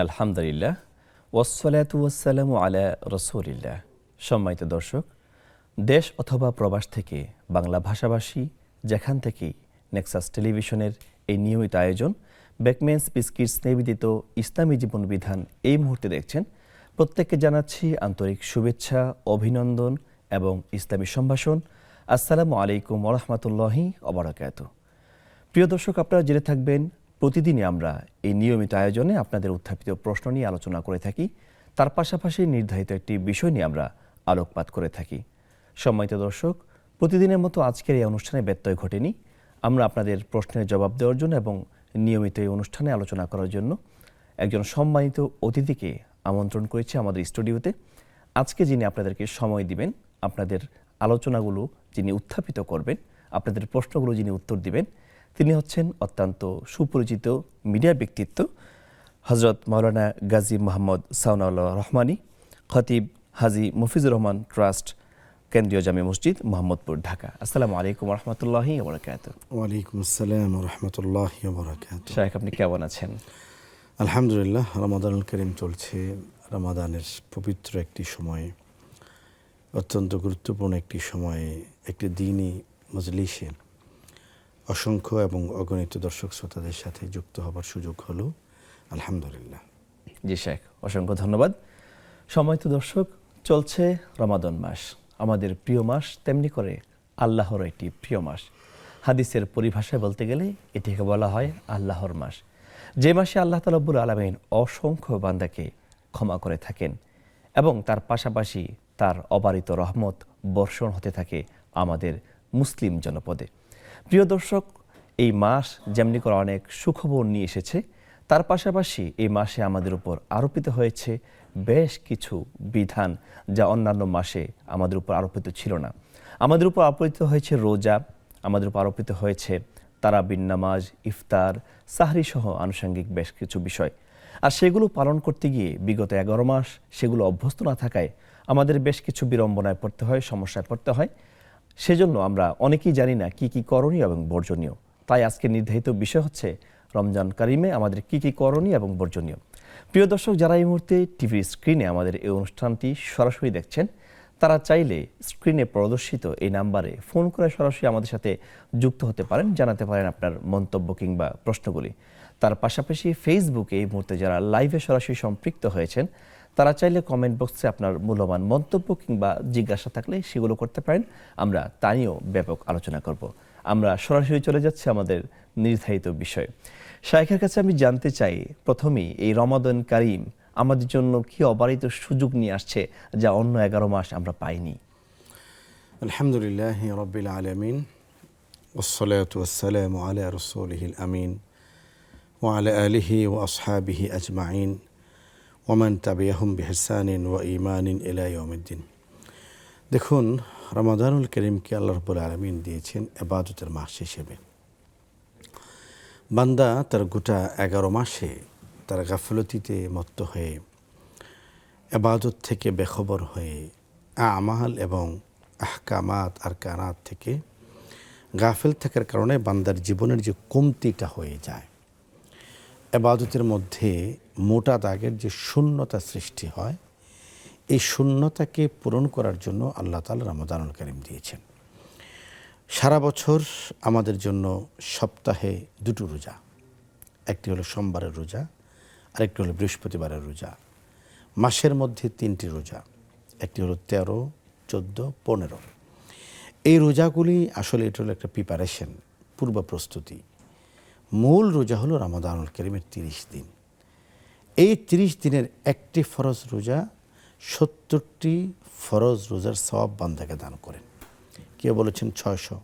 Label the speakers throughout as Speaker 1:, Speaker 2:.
Speaker 1: আলহামদুলিল্লাহ ওয়াসসালাতু ওয়াসসালামু আলা রাসূলিল্লাহ। সম্মানিত দর্শক, দেশ অথবা প্রবাস থেকে বাংলা ভাষাভাষী যেখান থেকেই নেক্সাস টেলিভিশনের এই নিয়মিত আয়োজন বেকমেন্স বিস্কিটস নিবেদিত ইসলামী জীবন বিধান এই মুহূর্তে দেখছেন, প্রত্যেককে জানাচ্ছি আন্তরিক শুভেচ্ছা, অভিনন্দন এবং ইসলামী সম্ভাষণ। আসসালামু আলাইকুম ওয়া রাহমাতুল্লাহি ওয়া বারাকাতুহু। প্রিয় দর্শক, আপনারা জেনে থাকবেন প্রতিদিনই আমরা এই নিয়মিত আয়োজনে আপনাদের উত্থাপিত প্রশ্ন নিয়ে আলোচনা করে থাকি। তার পাশাপাশি নির্ধারিত একটি বিষয় নিয়ে আমরা আলোকপাত করে থাকি। সম্মানিত দর্শক, প্রতিদিনের মতো আজকের এই অনুষ্ঠানে ব্যত্যয় ঘটেনি। আমরা আপনাদের প্রশ্নের জবাব দেওয়ার জন্য এবং নিয়মিত এই অনুষ্ঠানে আলোচনা করার জন্য একজন সম্মানিত অতিথিকে আমন্ত্রণ করেছি আমাদের স্টুডিওতে। আজকে যিনি আপনাদেরকে সময় দিবেন, আপনাদের আলোচনাগুলো যিনি উত্থাপিত করবেন, আপনাদের প্রশ্নগুলো যিনি উত্তর দিবেন, তিনি হচ্ছেন অত্যন্ত সুপরিচিত মিডিয়া ব্যক্তিত্ব হজরত মাওলানা গাজী মোহাম্মদ সাউনাউল্লাহ রহমানী, খতিব হাজী মফিজুর রহমান ট্রাস্ট, কেন্দ্রীয় জামে মসজিদ, মোহাম্মদপুর, ঢাকা। আসসালামু আলাইকুম ওয়া রাহমাতুল্লাহি ওয়া বারাকাতুহু।
Speaker 2: ওয়ালাইকুম আসসালাম ওয়া রাহমাতুল্লাহি ওয়া বারাকাতুহু।
Speaker 1: শায়েখ, আপনি কেমন আছেন?
Speaker 2: আলহামদুলিল্লাহ, রমাদানুল কারীম চলছে। রমাদানের পবিত্র একটি সময়, অত্যন্ত গুরুত্বপূর্ণ একটি সময়ে, একটি দ্বীনি মজলিসে অসংখ্য এবং অগণিত দর্শক শ্রোতাদের সাথে যুক্ত হবার সুযোগ হলো। আলহামদুলিল্লাহ।
Speaker 1: জি শায়েখ, অসংখ্য ধন্যবাদ। সম্মানিত দর্শক, চলছে রমাদান মাস, আমাদের প্রিয় মাস, তেমনি করে আল্লাহর একটি প্রিয় মাস। হাদিসের পরিভাষায় বলতে গেলে এটিকে বলা হয় আল্লাহর মাস, যে মাসে আল্লাহ তাআলা রব্বুল আলামিন অসংখ্য বান্দাকে ক্ষমা করে থাকেন এবং তার পাশাপাশি তার অবারিত রহমত বর্ষণ হতে থাকে আমাদের মুসলিম জনপদে। প্রিয় দর্শক, এই মাস যেমনি করে অনেক সুখবর নিয়ে এসেছে, তার পাশাপাশি এই মাসে আমাদের উপর আরোপিত হয়েছে বেশ কিছু বিধান, যা অন্যান্য মাসে আমাদের উপর আরোপিত ছিল না। আমাদের উপর আরোপিত হয়েছে রোজা, আমাদের উপর আরোপিত হয়েছে তারাবির নামাজ, ইফতার, সাহরি সহ আনুষঙ্গিক বেশ কিছু বিষয়। আর সেগুলো পালন করতে গিয়ে বিগত 11 মাস সেগুলো অভ্যস্ত না থাকায় আমাদের বেশ কিছু বিড়ম্বনায় পড়তে হয়, সমস্যায় পড়তে হয়। সেজন্য আমরা অনেকেই জানি না কি কি করণীয় এবং বর্জনীয়। তাই আজকে নির্ধারিত বিষয় হচ্ছে রমজান কারিমে আমাদের কি কি করণীয় এবং বর্জনীয়। প্রিয় দর্শক, যারা এই মুহূর্তে টিভির স্ক্রিনে আমাদের এই অনুষ্ঠানটি সরাসরি দেখছেন, তারা চাইলে স্ক্রিনে প্রদর্শিত এই নাম্বারে ফোন করে সরাসরি আমাদের সাথে যুক্ত হতে পারেন, জানাতে পারেন আপনার মন্তব্য কিংবা প্রশ্নগুলি। তার পাশাপাশি ফেসবুকে এই মুহূর্তে যারা লাইভে সরাসরি সম্পৃক্ত হয়েছেন, তারা চাইলে কমেন্ট বক্সে আপনার মূল্যবান মন্তব্য কিংবা জিজ্ঞাসা থাকলে সেগুলো করতে পারেন। আমরা তা নিয়েও ব্যাপক আলোচনা করব। আমরা সরাসরি চলে যাচ্ছি আমাদের নির্ধারিত বিষয়ে। শায়েখের কাছে আমি জানতে চাই, প্রথমেই এই রমাদান কারিম আমাদের জন্য কি অবারিত সুযোগ নিয়ে আসছে, যা অন্য 11 মাস আমরা পাইনি?
Speaker 2: আলহামদুলিল্লাহি রাব্বিল আলামিন, ওয়াসসালাতু ওয়াসসালামু আলা রাসূলিহিল আমিন ওয়া আলা আলিহি ওয়া আসহাবিহি আজমাইন ওয়া মান তাবিআহুম বিইহসানিন ওয়া ঈমানিন ইলা ইয়াউমিদ্দিন। দেখুন, রমাদানুল কারীমকে আল্লাহ রাব্বুল আলামিন দিয়েছেন ইবাদতের মাস হিসেবে। বান্দা তার গোটা 11 মাসে তার গাফলতিতে মত্ত হয়ে, ইবাদত থেকে বেখবর হয়ে, আমাল এবং আহকামাত আর কানাত থেকে গাফিল থাকার কারণে বান্দার জীবনের যে কমতিটা হয়ে যায়, ইবাদতের মধ্যে মোটা দাগের যে শূন্যতা সৃষ্টি হয়, এই শূন্যতাকে পূরণ করার জন্য আল্লাহ তাআলা রমাদানুল কারীম দিয়েছেন। সারা বছর আমাদের জন্য সপ্তাহে 2টো রোজা, একটি হলো সোমবারের রোজা, আরেকটি হলো বৃহস্পতিবারের রোজা। মাসের মধ্যে 3টি রোজা, একটি হলো 13, 14, 15। এই রোজাগুলি আসলে এটা হলো একটা প্রিপারেশন, পূর্ব প্রস্তুতি। মূল রোজা হলো রমাদানুল কারীমের 30 দিন। এই 30 দিনের একটি ফরজ রোজা 70টি ফরজ রোজার সওয়াব বান্দাকে দান করেন। কেউ বলেছেন 600,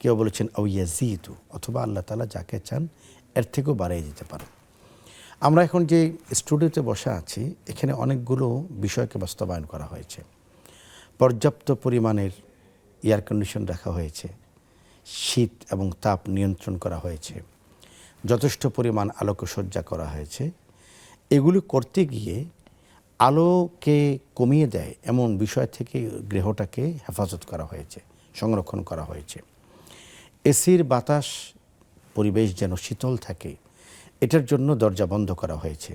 Speaker 2: কেউ বলেছেন আও ইয়াজিদু, অথবা আল্লাহ তাআলা যাকে চান এর থেকেও বাড়িয়ে দিতে পারেন। আমরা এখন যে স্টুডিওতে বসে আছি, এখানে অনেকগুলো বিষয়কে বাস্তবায়ন করা হয়েছে। পর্যাপ্ত পরিমাণের এয়ার কন্ডিশন রাখা হয়েছে, শীত এবং তাপ নিয়ন্ত্রণ করা হয়েছে, যথেষ্ট পরিমাণ আলোকসজ্জা করা হয়েছে। এগুলি করতে গিয়ে আলোকে কমিয়ে দেয় এমন বিষয় থেকে গৃহটাকে হেফাজত করা হয়েছে, সংরক্ষণ করা হয়েছে। এসির বাতাস পরিবেশ যেন শীতল থাকে, এটার জন্য দরজা বন্ধ করা হয়েছে।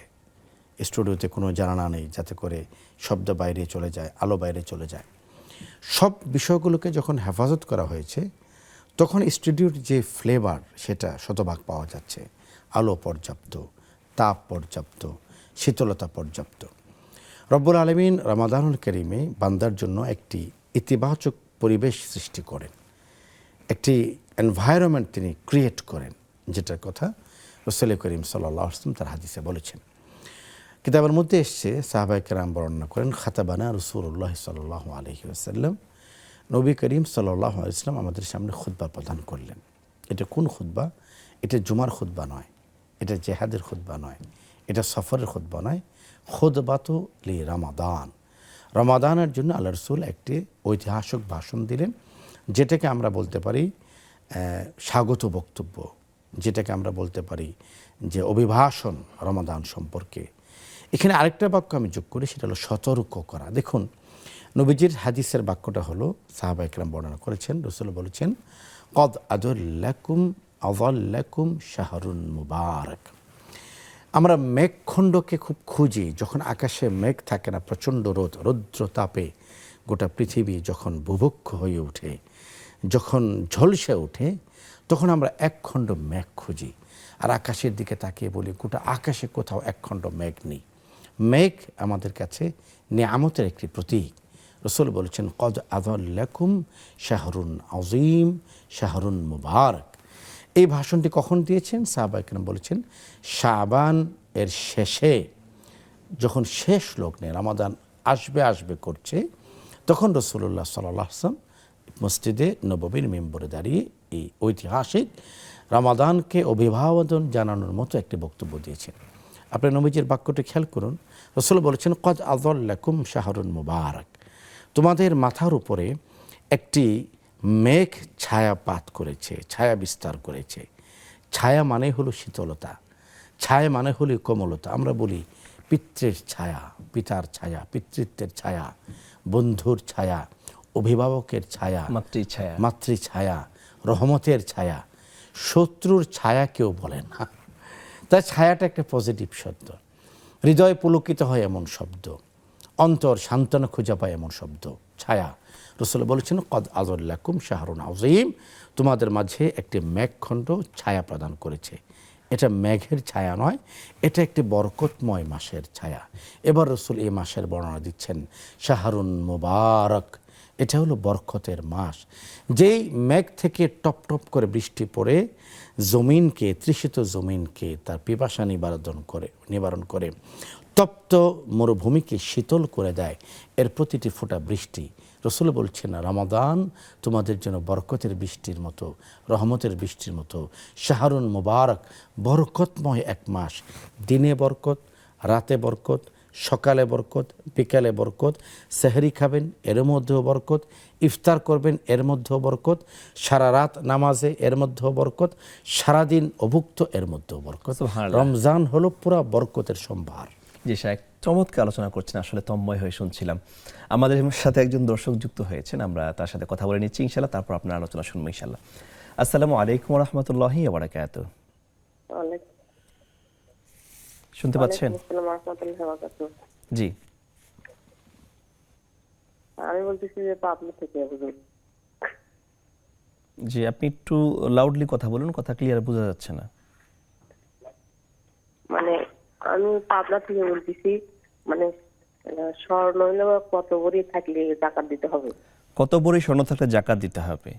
Speaker 2: স্টুডিওতে কোনো জানালা নেই যাতে করে শব্দ বাইরে চলে যায়, আলো বাইরে চলে যায়। সব বিষয়গুলোকে যখন হেফাজত করা হয়েছে তখন স্টুডিওর যে ফ্লেভার সেটা শতভাগ পাওয়া যাচ্ছে। আলো পর্যাপ্ত, তাপ পর্যাপ্ত, শীতলতা পর্যাপ্ত। রব্বুল আলামিন রমাদানুল কারীমে বান্দার জন্য একটি ইতিবাচক পরিবেশ সৃষ্টি করেন, একটি এনভায়রনমেন্ট তিনি ক্রিয়েট করেন, যেটার কথা রাসূল করিম সাল্লাল্লাহু আলাইহি ওয়াসাল্লাম তার হাদিসে বলেছেন। কিতাবের মধ্যে এসছে, সাহাবায়ে কেরাম বর্ণনা করেন, খাতাবানা রাসূলুল্লাহ সাল্লাল্লাহু আলাইহি ওয়াসাল্লাম, নবী করিম সাল্লাল্লাহু আলাইহি ওয়াসাল্লাম আমাদের সামনে খুতবা প্রদান করলেন। এটা কোন খুতবা? এটা জুমার খুতবা নয়, এটা জেহাদের খুতবা নয়, এটা সফরের খুতবা নয়। খুতবাতু লি রমাদান, রমাদানের জন্য আল্লাহ রসুল একটি ঐতিহাসিক ভাষণ দিলেন, যেটাকে আমরা বলতে পারি স্বাগত বক্তব্য, যেটাকে আমরা বলতে পারি যে অভিভাষণ রমাদান সম্পর্কে। এখানে আরেকটা বাক্য আমি যোগ করি, সেটা হলো সতর্ক করা। দেখুন, নবীজির হাদিসের বাক্যটা হলো, সাহাবা ইকরাম বর্ণনা করেছেন, রাসূল বলেছেন, কদ আযাল্লাকুম শাহরুন মুবারক। আমরা মেঘখণ্ডকে খুব খুঁজি, যখন আকাশে মেঘ থাকে না, প্রচণ্ড রৌদ্র তাপে গোটা পৃথিবী যখন বুভুক্ষ হয়ে ওঠে, যখন ঝলসে ওঠে, তখন আমরা একখণ্ড মেঘ খুঁজি আর আকাশের দিকে তাকিয়ে বলি গোটা আকাশে কোথাও একখণ্ড মেঘ নেই। মেঘ আমাদের কাছে নিয়ামতের একটি প্রতীক। রাসূল বলেছেন, কদ আযাল্লাকুম শাহরুন আযীম শাহরুন মুবারক। এই ভাষণটি কখন দিয়েছেন? সাহাবায়ে কেরাম বলেছেন, শাবান এর শেষে, যখন শেষ লগ্নে রমাদান আসবে করছে, তখন রাসূলুল্লাহ সাল্লাল্লাহু আলাইহি ওয়াসাল্লাম মসজিদে নববীর মিম্বরে দাঁড়িয়ে এই ঐতিহাসিক রমাদানকে অভিবাদন জানানোর মতো একটি বক্তব্য দিয়েছেন। আপনি নবীজির বাক্যটি খেয়াল করুন। রাসূল বলেছেন, কদ আযাল্লাকুম শাহরুন মুবারক, তোমাদের মাথার উপরে একটি মেঘ ছায়াপাত করেছে, ছায়া বিস্তার করেছে। ছায়া মানে হলো শীতলতা, ছায়া মানে হলো কোমলতা। আমরা বলি পিতৃর ছায়া, পিতার ছায়া, পিতৃত্বের ছায়া, বন্ধুর ছায়া, অভিভাবকের ছায়া, মাতৃ ছায়া, রহমতের ছায়া। শত্রুর ছায়া কেউ বলেন না, তাই ছায়াটা একটা পজিটিভ শব্দ। হৃদয় পুলকিত হয় এমন শব্দ, অন্তর সান্ত্বনা খুঁজে পায় এমন শব্দ, ছায়া। রাসূল বলেছেন, কদ আযাল্লাকুম শাহরুন আযীম, তোমাদের মাঝে একটি মেঘখণ্ড ছায়া প্রদান করেছে। এটা মেঘের ছায়া নয়, এটা একটি বরকতময় মাসের ছায়া। এবার রাসূল এই মাসের বর্ণনা দিচ্ছেন, শাহরুন মুবারক, এটা হলো বরকতের মাস। যেই মেঘ থেকে টপ টপ করে বৃষ্টি পড়ে জমিনকে, তৃষিত জমিনকে তার পিপাসা নিবারণ করে তপ্ত মরুভূমিকে শীতল করে দেয়, এর প্রতিটি ফোঁটা বৃষ্টি। রাসূল বলছেন, রমাদান তোমাদের জন্য বরকতের বৃষ্টির মতো, রহমতের বৃষ্টির মতো। শাহরুন মুবারক, বরকতময় এক মাস। দিনে বরকত, রাতে বরকত, সকালে বরকত, বিকালে বরকত। সেহরি খাবেন, এর মধ্যেও বরকত। ইফতার করবেন, এর মধ্যেও বরকত। সারা রাত নামাজে, এর মধ্যেও বরকত। সারাদিন অভুক্ত, এর মধ্যেও বরকত। রমজান হলো পুরা বরকতের সম্ভার।
Speaker 1: জি শাহ, চমৎকার আলোচনা করছেন, আসলে তন্ময় হয়ে শুনছিলাম। আমাদের সাথে একজন দর্শক যুক্ত হয়েছেন, আমরা তার সাথে কথা বলে নিচ্ছি ইনশাআল্লাহ, তারপর আপনার আলোচনা শুনবো ইনশাআল্লাহ। আসসালামু আলাইকুম ওয়া রাহমাতুল্লাহি ওয়া বারাকাতুহু। শুনতে পাচ্ছেন? জি,
Speaker 3: আমি বলতেছি যে পাবনা থেকে।
Speaker 1: জি, আপনি একটু লাউডলি কথা বলুন, কথা ক্লিয়ার বোঝা যাচ্ছে না।
Speaker 3: মানে আমি পাবনা থেকে বলতেছি, মানে স্বর্ণ হইলে কত ভরি থাকলে জাকাত দিতে হবে?
Speaker 1: কত ভরি স্বর্ণ থাকলে জাকাত দিতে হবে?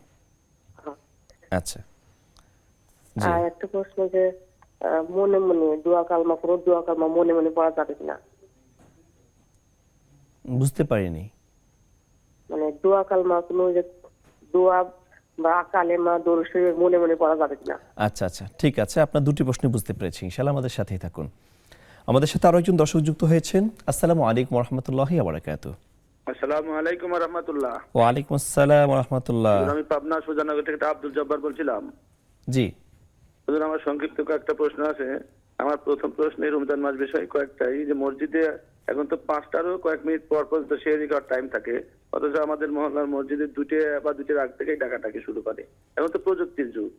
Speaker 1: আচ্ছা,
Speaker 3: আর একটা প্রশ্ন, যে মনে মনে দোয়া কালমা করো, দোয়া কালমা মনে মনে পড়া যাবে কিনা?
Speaker 1: বুঝতে পারিনি।
Speaker 3: মানে দোয়া কালমা কোনো যে দোয়া বা কালেমা দরুদ শরীফ মনে মনে পড়া যাবে কিনা?
Speaker 1: আচ্ছা আচ্ছা, ঠিক আছে, আপনার দুটি প্রশ্ন বুঝতে পেরেছি। ইনশাআল্লাহ আমাদের সাথেই থাকুন। আমাদের সাথে আরো একজন দর্শক যুক্ত হয়েছেন। আসসালামু আলাইকুম ওয়া রাহমাতুল্লাহি ওয়া বারাকাতুহু।
Speaker 4: আসসালামু আলাইকুম ওয়া রাহমাতুল্লাহ।
Speaker 1: ওয়া আলাইকুম আসসালাম ওয়া রাহমাতুল্লাহ।
Speaker 4: আমি পাবনা সুজানগর থেকে আব্দুল জব্বার বলছিলাম।
Speaker 1: জি
Speaker 4: হুজুর, আমার সংক্ষিপ্ত কয়েকটা প্রশ্ন আছে। আমার প্রথম প্রশ্ন রমজান মাস বিষয় কয়েকটাই, যে মসজিদে এখন তো 5টারও কয়েক মিনিট পর পর্যন্ত সেহরি খাওয়ার টাইম থাকে, অথচ আমাদের মহল্লার মসজিদে 2টা আগ থেকেই ডাকাডাকি শুরু করে। এখন তো প্রযুক্তির যুগ,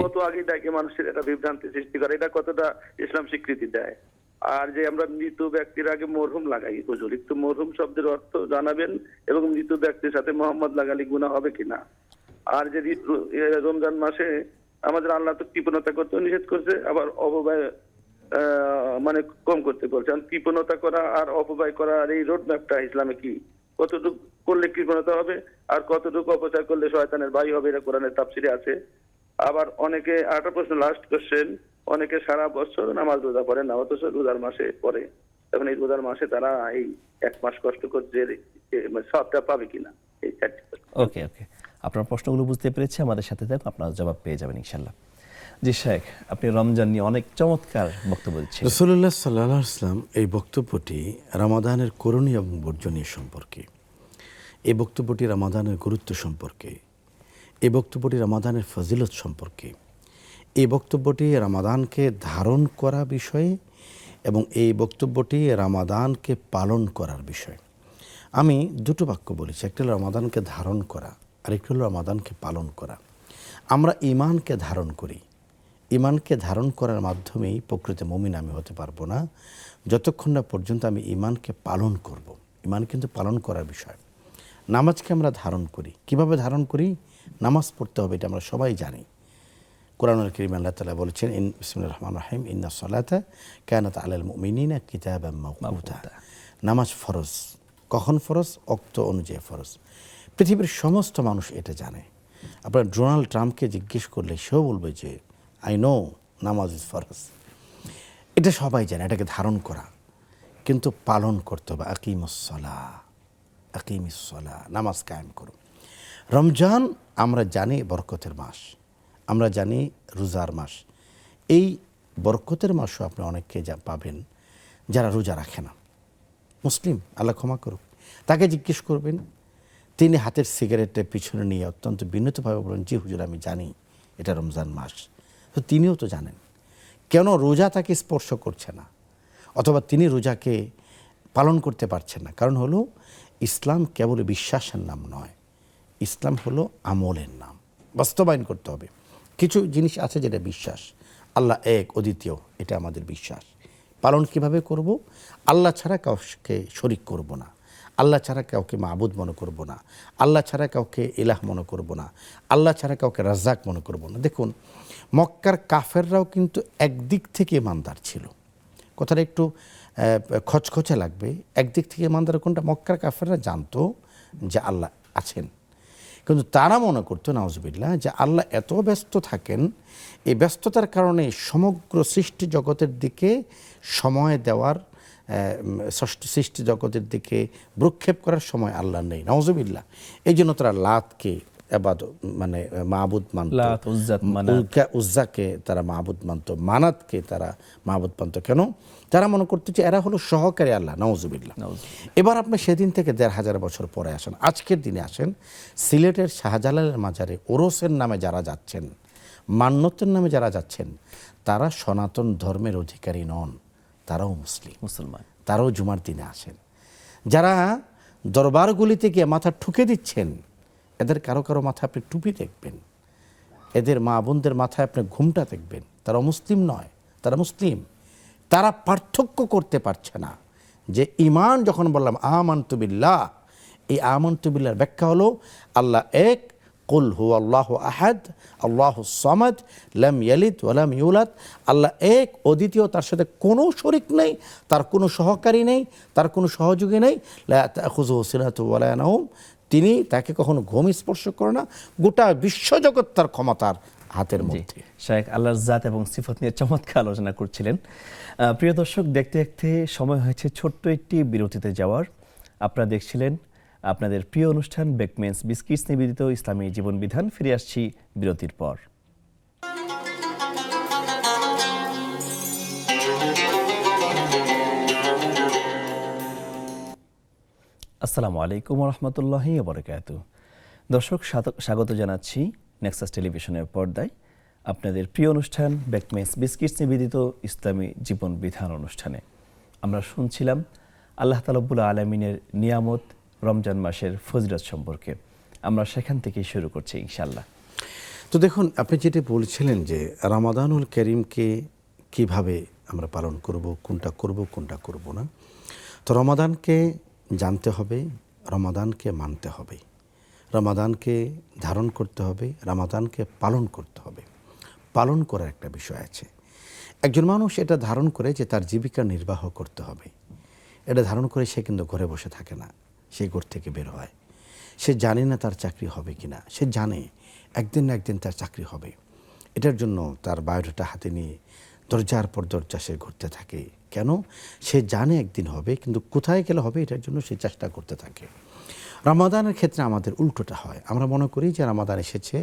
Speaker 4: কত আগে ডাকে মানুষের একটা বিভ্রান্তি সৃষ্টি করে। এটা কতটা ইসলাম স্বীকৃতি দেয়? আর যে আমরা মৃত ব্যক্তির আগে মরহুম লাগাই, হুজুর একটু মরহুম শব্দের অর্থ জানাবেন, এবং মৃত ব্যক্তির সাথে মোহাম্মদ লাগালে গুনাহ হবে কিনা? আর যে রমজান মাসে আমাদের আল্লাহ তো কৃপণতা করতেও নিষেধ করছে, আবার অপব্যয় মানে কম করতে বলছে। আর কৃপণতা করা আর অপব্যয় করা, আর এই রোড ম্যাপটা ইসলামে কি, কতটুকু করলে কৃপণতা হবে আর কতটুকু অপচার করলে শয়তানের ভাই হবে, এটা কোরআনের তাফসিরে আছে। আবার অনেকে, আরেকটা প্রশ্ন, লাস্ট কোশ্চেন, অনেকে সারা বছর নামাজ রোজা পড়ে না, অথচ রোজার মাসে পড়ে। এখন এই রোজার মাসে তারা এই 1 মাস কষ্ট করছে, সবটা পাবে কিনা? এই 4টি প্রশ্ন।
Speaker 1: ওকে ওকে, আপনার প্রশ্নগুলো বুঝতে পেরেছি, আমাদের সাথে থাকুন, আপনার জবাব পেয়ে যাবেন ইনশাল্লাহ। জি শেখ, আপনি রমজান নিয়ে অনেক চমৎকার বক্তব্য দিচ্ছেন।
Speaker 2: রাসূলুল্লাহ সাল্লাল্লাহু আলাইহি ওয়াসাল্লাম এই বক্তব্যটি রমাদানের করণীয় এবং বর্জনীয় সম্পর্কে, এই বক্তব্যটি রমাদানের গুরুত্ব সম্পর্কে, এই বক্তব্যটি রমাদানের ফজিলত সম্পর্কে, এই বক্তব্যটি রমাদানকে ধারণ করা বিষয়ে, এবং এই বক্তব্যটি রমাদানকে পালন করার বিষয়। আমি দুটো বাক্য বলেছি, একটা হলো রমাদানকে ধারণ করা, আরেকটা হলো রমাদানকে পালন করা। আমরা ঈমানকে ধারণ করি, ঈমানকে ধারণ করার মাধ্যমেই প্রকৃত মুমিন আমি হতে পারবো না যতক্ষণ না পর্যন্ত আমি ঈমানকে পালন করব। ঈমান কিন্তু পালন করার বিষয়। নামাজকে আমরা ধারণ করি, কিভাবে ধারণ করি? নামাজ পড়তে হবে, এটা আমরা সবাই জানি। কোরআনুল কারীমে আল্লাহ তাআলা বলেছেন, বিসমিল্লাহির রহমানির রহিম, ইন্নাস সালাতা কানাত আলাল মুমিনিনা কিতাবাম মাওকুতা। নামাজ ফরজ। কখন ফরজ? ওক্ত অনুযায়ী ফরজ। পৃথিবীর সমস্ত মানুষ এটা জানে। আপনার ডোনাল্ড ট্রাম্পকে জিজ্ঞেস করলে সেও বলবে যে আই নো নামাজ ইজ ফরজ। এটা সবাই জানে, এটাকে ধারণ করা, কিন্তু পালন করতে হবে। আকিমিস সালাহ, নামাজ কায়েম করো। রমজান আমরা জানি বরকতের মাস, আমরা জানি রোজার মাস। এই বরকতের মাসও আপনি অনেককে পাবেন যারা রোজা রাখে না, মুসলিম, আল্লাহ ক্ষমা করুক। তাকে জিজ্ঞেস করবেন, তিনি হাতের সিগারেটের পিছনে নিয়ে অত্যন্ত বিনীতভাবে বলেন, জি হুজুর আমি জানি এটা রমজান মাস। তো তিনিও তো জানেন, কেন রোজা তাকে স্পর্শ করছে না, অথবা তিনি রোজাকে পালন করতে পারছেন না? কারণ হলো ইসলাম কেবল বিশ্বাসের নাম নয়, ইসলাম হলো আমলের নাম। বাস্তবায়ন করতে হবে। কিছু জিনিস আছে যেটা বিশ্বাস, আল্লাহ এক অদ্বিতীয়, এটা আমাদের বিশ্বাস। পালন কিভাবে করব? আল্লাহ ছাড়া কাউকে শরিক করব না, আল্লাহ ছাড়া কাউকে মাবুদ মনে করব না, আল্লাহ ছাড়া কাউকে ইলাহ মনে করব না, আল্লাহ ছাড়া কাউকে রাজ্জাক মনে করব না। দেখুন, মক্কার কাফেররাও কিন্তু একদিক থেকে ইমানদার ছিল। কথাটা একটু খচখচে লাগবে। একদিক থেকে ইমানদার কোনটা? মক্কার কাফেররা জানতো যে আল্লাহ আছেন, কিন্তু তারা মনে করতো নাউজুবিল্লাহ যে আল্লাহ এত ব্যস্ত থাকেন, এই ব্যস্ততার কারণে সমগ্র সৃষ্টি জগতের দিকে সময় দেওয়ার, সৃষ্টি জগতের দিকে ভ্রুক্ষেপ করার সময় আল্লাহ নেই, নাউজুবিল্লাহ। এই জন্য তারা লাতকে মানে মাবুদ মানত, উজ্জাকে তারা মাবুদ মানত, মানাতকে তারা মাবুদ মানত। কেন? তারা মনে করতো যে এরা হলো সহকারী আল্লাহ, নাউজুবিল্লাহ। এবার আপনি সেদিন থেকে 1500 বছর পরে আসেন, আজকের দিনে আসেন, সিলেটের শাহজালালের মাজারে ওরসের নামে যারা যাচ্ছেন, মান্যতের নামে যারা যাচ্ছেন, তারা সনাতন ধর্মের অধিকারী নন, তারাও মুসলমান, তারাও জুমার দিনে আসেন। যারা দরবারগুলিতে গিয়ে মাথা ঠুকে দিচ্ছেন, এদের কারো কারো মাথায় আপনি টুপি দেখবেন, এদের মা বোনদের মাথায় আপনি ঘুমটা দেখবেন, তারা মুসলিম নয়, তারা মুসলিম। তারা পার্থক্য করতে পারছে না যে ঈমান, যখন বললাম আমানতু বিল্লাহ, এই আমানতু বিল্লাহর ব্যাখ্যা হলো আল্লাহ এক, কুল হুয়াল্লাহু আহাদ আল্লাহুস সামাদ লাম ইয়ালিদ ওয়া লাম ইউলাদ। আল্লাহ এক অদ্বিতীয়, তার সাথে কোনো শরিক নেই, তার কোনো সহকারী নেই, তার কোনো সহযোগী নেই। লা তাখুযুহু সিনাতুন ওয়া লা নাওম, তিনি তাকে কখনো ঘুম স্পর্শ করে না, গোটা বিশ্বজগৎ তার ক্ষমতার হাতের মধ্যে।
Speaker 1: শায়েখ আল্লাহর জাত এবং সিফত নিয়ে চমৎকার আলোচনা করছিলেন। প্রিয় দর্শক, দেখতে দেখতে সময় হয়েছে ছোট্ট একটি বিরতিতে যাওয়ার। আপনারা দেখছিলেন আপনাদের প্রিয় অনুষ্ঠান বেকমেন্স বিস্কিটস নিবেদিত ইসলামী জীবন বিধান। ফিরে আসছি বিরতির পর। আসসালামু আলাইকুম রহমতুল্লাহি ওয়া বারাকাতুহু। দর্শক, স্বাগত জানাচ্ছি নেক্সাস টেলিভিশনের পর্দায় আপনাদের প্রিয় অনুষ্ঠান বেকমেন্স বিস্কিটস নিবেদিত ইসলামী জীবন বিধান অনুষ্ঠানে। আমরা শুনছিলাম আল্লাহ তাআলা রব্বুল আলামিনের নিয়ামত রমজান মাসের ফজিলত সম্পর্কে। আমরা সেখান থেকেই শুরু করছি ইনশাআল্লাহ।
Speaker 2: তো দেখুন, আপনি যেটা বলছিলেন যে রমাদানুল করিমকে কিভাবে আমরা পালন করব, কোনটা করব না। তো রমাদানকে জানতে হবে, রমাদানকে মানতে হবে, রমাদানকে ধারণ করতে হবে, রমাদানকে পালন করতে হবে। পালন করার একটা বিষয় আছে। একজন মানুষ এটা ধারণ করে যে তার জীবিকা নির্বাহ করতে হবে, এটা ধারণ করে সে কিন্তু ঘরে বসে থাকে না, সে ঘর থেকে বের হয়। সে জানে না তার চাকরি হবে কিনা, সে জানে একদিন না একদিন তার চাকরি হবে। এটার জন্য তার বায়োডাটা হাতে নিয়ে দরজার পর দরজা সে ঘুরতে থাকে। কেন? সে জানে একদিন হবে, কিন্তু কোথায় গেলে হবে এটার জন্য সে চেষ্টা করতে থাকে। রমাদানের ক্ষেত্রে আমাদের উল্টোটা হয়। আমরা মনে করি যে রমাদান এসেছে,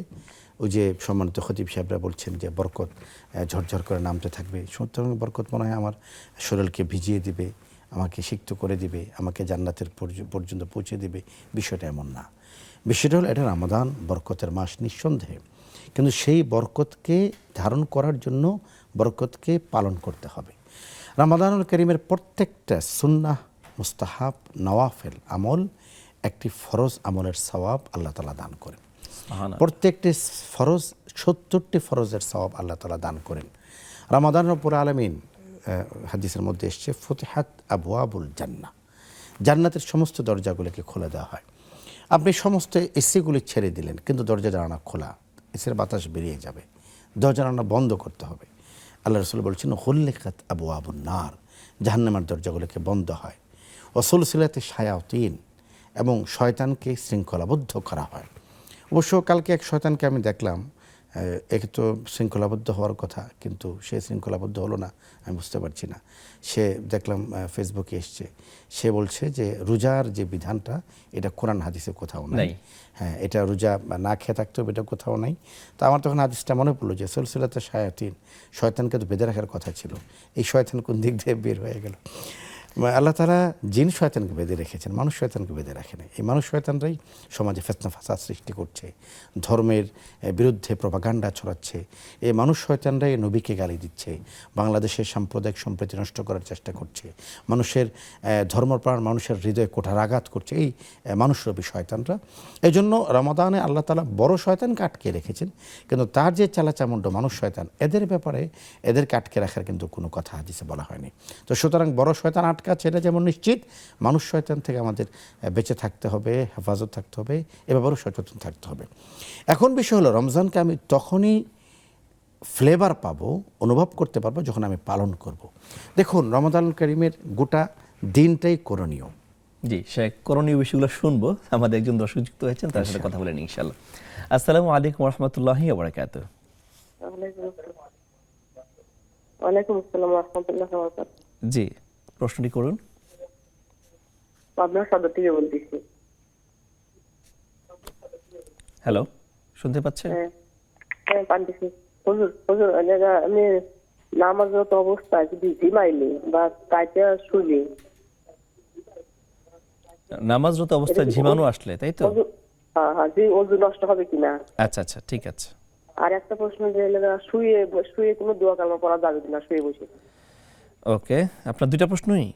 Speaker 2: ওই যে সম্মানিত খতিব সাহেবরা বলছেন যে বরকত ঝরঝর করে নামতে থাকবে, সুতরাং বরকত মনে হয় আমার শরীরকে ভিজিয়ে দিবে, আমাকে সিক্ত করে দিবে, আমাকে জান্নাতের পর্যন্ত পৌঁছে দিবে। বিষয়টা এমন না। বিষয়টা হলো এটা রমাদান বরকতের মাস নিঃসন্দেহে, কিন্তু সেই বরকতকে ধারণ করার জন্য বরকতকে পালন করতে হবে। রমাদানুল করিমের প্রত্যেকটা সুন্নাহ, মুস্তাহাব, নওয়াফেল আমল একটি ফরজ আমলের সওয়াব আল্লাহ তাআলা দান করেন। প্রত্যেকটি ফরজ 70টি ফরজের সওয়াব আল্লাহ তাআলা দান করেন। রমাদান রব্বুল আলামিন হাদিসের মধ্যে এসেছে ফুতিহাত আবওয়াবুল জান্নাহ, জান্নাতের সমস্ত দরজাগুলোকে খুলে দেওয়া হয়। আপনি সমস্ত এসিগুলি ছেড়ে দিলেন, কিন্তু দরজা জানালা খোলা, এসির বাতাস বেরিয়ে যাবে, দরজা জানালা বন্ধ করতে হবে। আল্লাহ রাসূল বলছেন হুল্লিকাত আবওয়াবুন নার, জাহান্নামের দরজাগুলোকে বন্ধ হয়। ওয়াসুলসিলাতে শায়াতিন, এবং শয়তানকে শৃঙ্খলাবদ্ধ করা হয়। অবশ্য কালকে এক শয়তানকে আমি দেখলাম, একে তো শৃঙ্খলাবদ্ধ হওয়ার কথা, কিন্তু সে শৃঙ্খলাবদ্ধ হলো না, আমি বুঝতে পারছি না। সে দেখলাম ফেসবুকে এসছে, সে বলছে যে রোজার যে বিধানটা এটা কোরআন হাদিসে কোথাও নাই। হ্যাঁ, এটা রোজা না খেয়ে থাকতে হবে, এটা কোথাও নাই। তো আমার তখন হাদিসটা মনে পড়লো যে সুলসিলাতে শায়াতিন, শয়তানকে তো বেঁধে রাখার কথা ছিল, এই শয়তান কোন দিক দিয়ে বের হয়ে গেল। আল্লাহ তাআলা জিন শয়তানকে বেঁধে রেখেছেন, মানুষ শয়তানকে বেঁধে রাখেন। এই মানুষ শয়তানরাই সমাজে ফিতনা ফাসাদ সৃষ্টি করছে, ধর্মের বিরুদ্ধে প্রপাগান্ডা ছড়াচ্ছে। এই মানুষ শয়তানরাই নবীকে গালি দিচ্ছে, বাংলাদেশের সাম্প্রদায়িক সম্প্রীতি নষ্ট করার চেষ্টা করছে, মানুষের ধর্মপ্রাণ মানুষের হৃদয়ে কোঠারাঘাত করছে এই মানুষরূপী শয়তানরা। এই জন্য রমাদানে আল্লাহ তাআলা বড় শয়তানকে আটকে রেখেছেন, কিন্তু তার যে চালাচামুন্ড মানুষ শয়তান, এদের ব্যাপারে এদেরকে আটকে রাখার কিন্তু কোনো কথা হাদিসে বলা হয়নি। তো সুতরাং বড় শয়তান আটকা সেটা যেমন নিশ্চিত, মানুষ শয়তান থেকে আমাদের বেঁচে থাকতে হবে, হেফাজত থাকতে হবে, এ ব্যাপারেও সচেতন থাকতে হবে। এখন বিষয় হলো রমজানকে আমি তখনই ফ্লেভার পাবো, অনুভব করতে পারবো যখন আমি পালন করব। দেখুন, রমাদানুল করিমের গোটা দিনটাই করণীয়।
Speaker 1: জি, সে করণীয় বিষয়গুলো শুনবো। আমাদের একজন দর্শক যুক্ত হয়েছেন, তার সাথে কথা বলেন ইনশাআল্লাহ। আসসালামু আলাইকুম ওয়া রাহমাতুল্লাহি ওয়া বারাকাতুহু।
Speaker 3: ওয়ালাইকুম আসসালাম ওয়া রাহমাতুল্লাহি ওয়া বারাকাতুহু।
Speaker 1: জি, প্রশ্নটি করুন।
Speaker 3: আপনার সদর থেকে বলতেছি।
Speaker 1: হ্যালো, শুনতে পাচ্ছেন?
Speaker 3: হ্যাঁ পাচ্ছি। হুজুর আমি নামাজরত অবস্থায় যদি ঝিমাইলি বা কাইতে শুইলি,
Speaker 1: নামাজরত অবস্থায় ঝিমানো আসলে, তাই তো?
Speaker 3: হ্যাঁ, যে ওযু নষ্ট হবে কিনা।
Speaker 1: আচ্ছা আচ্ছা, ঠিক আছে।
Speaker 3: আর একটা প্রশ্ন, যে শুয়ে কোনো দোয়া কালমা পড়া যাবে কিনা শুয়ে বসে?
Speaker 1: ওকে, আপনার দুইটা প্রশ্নই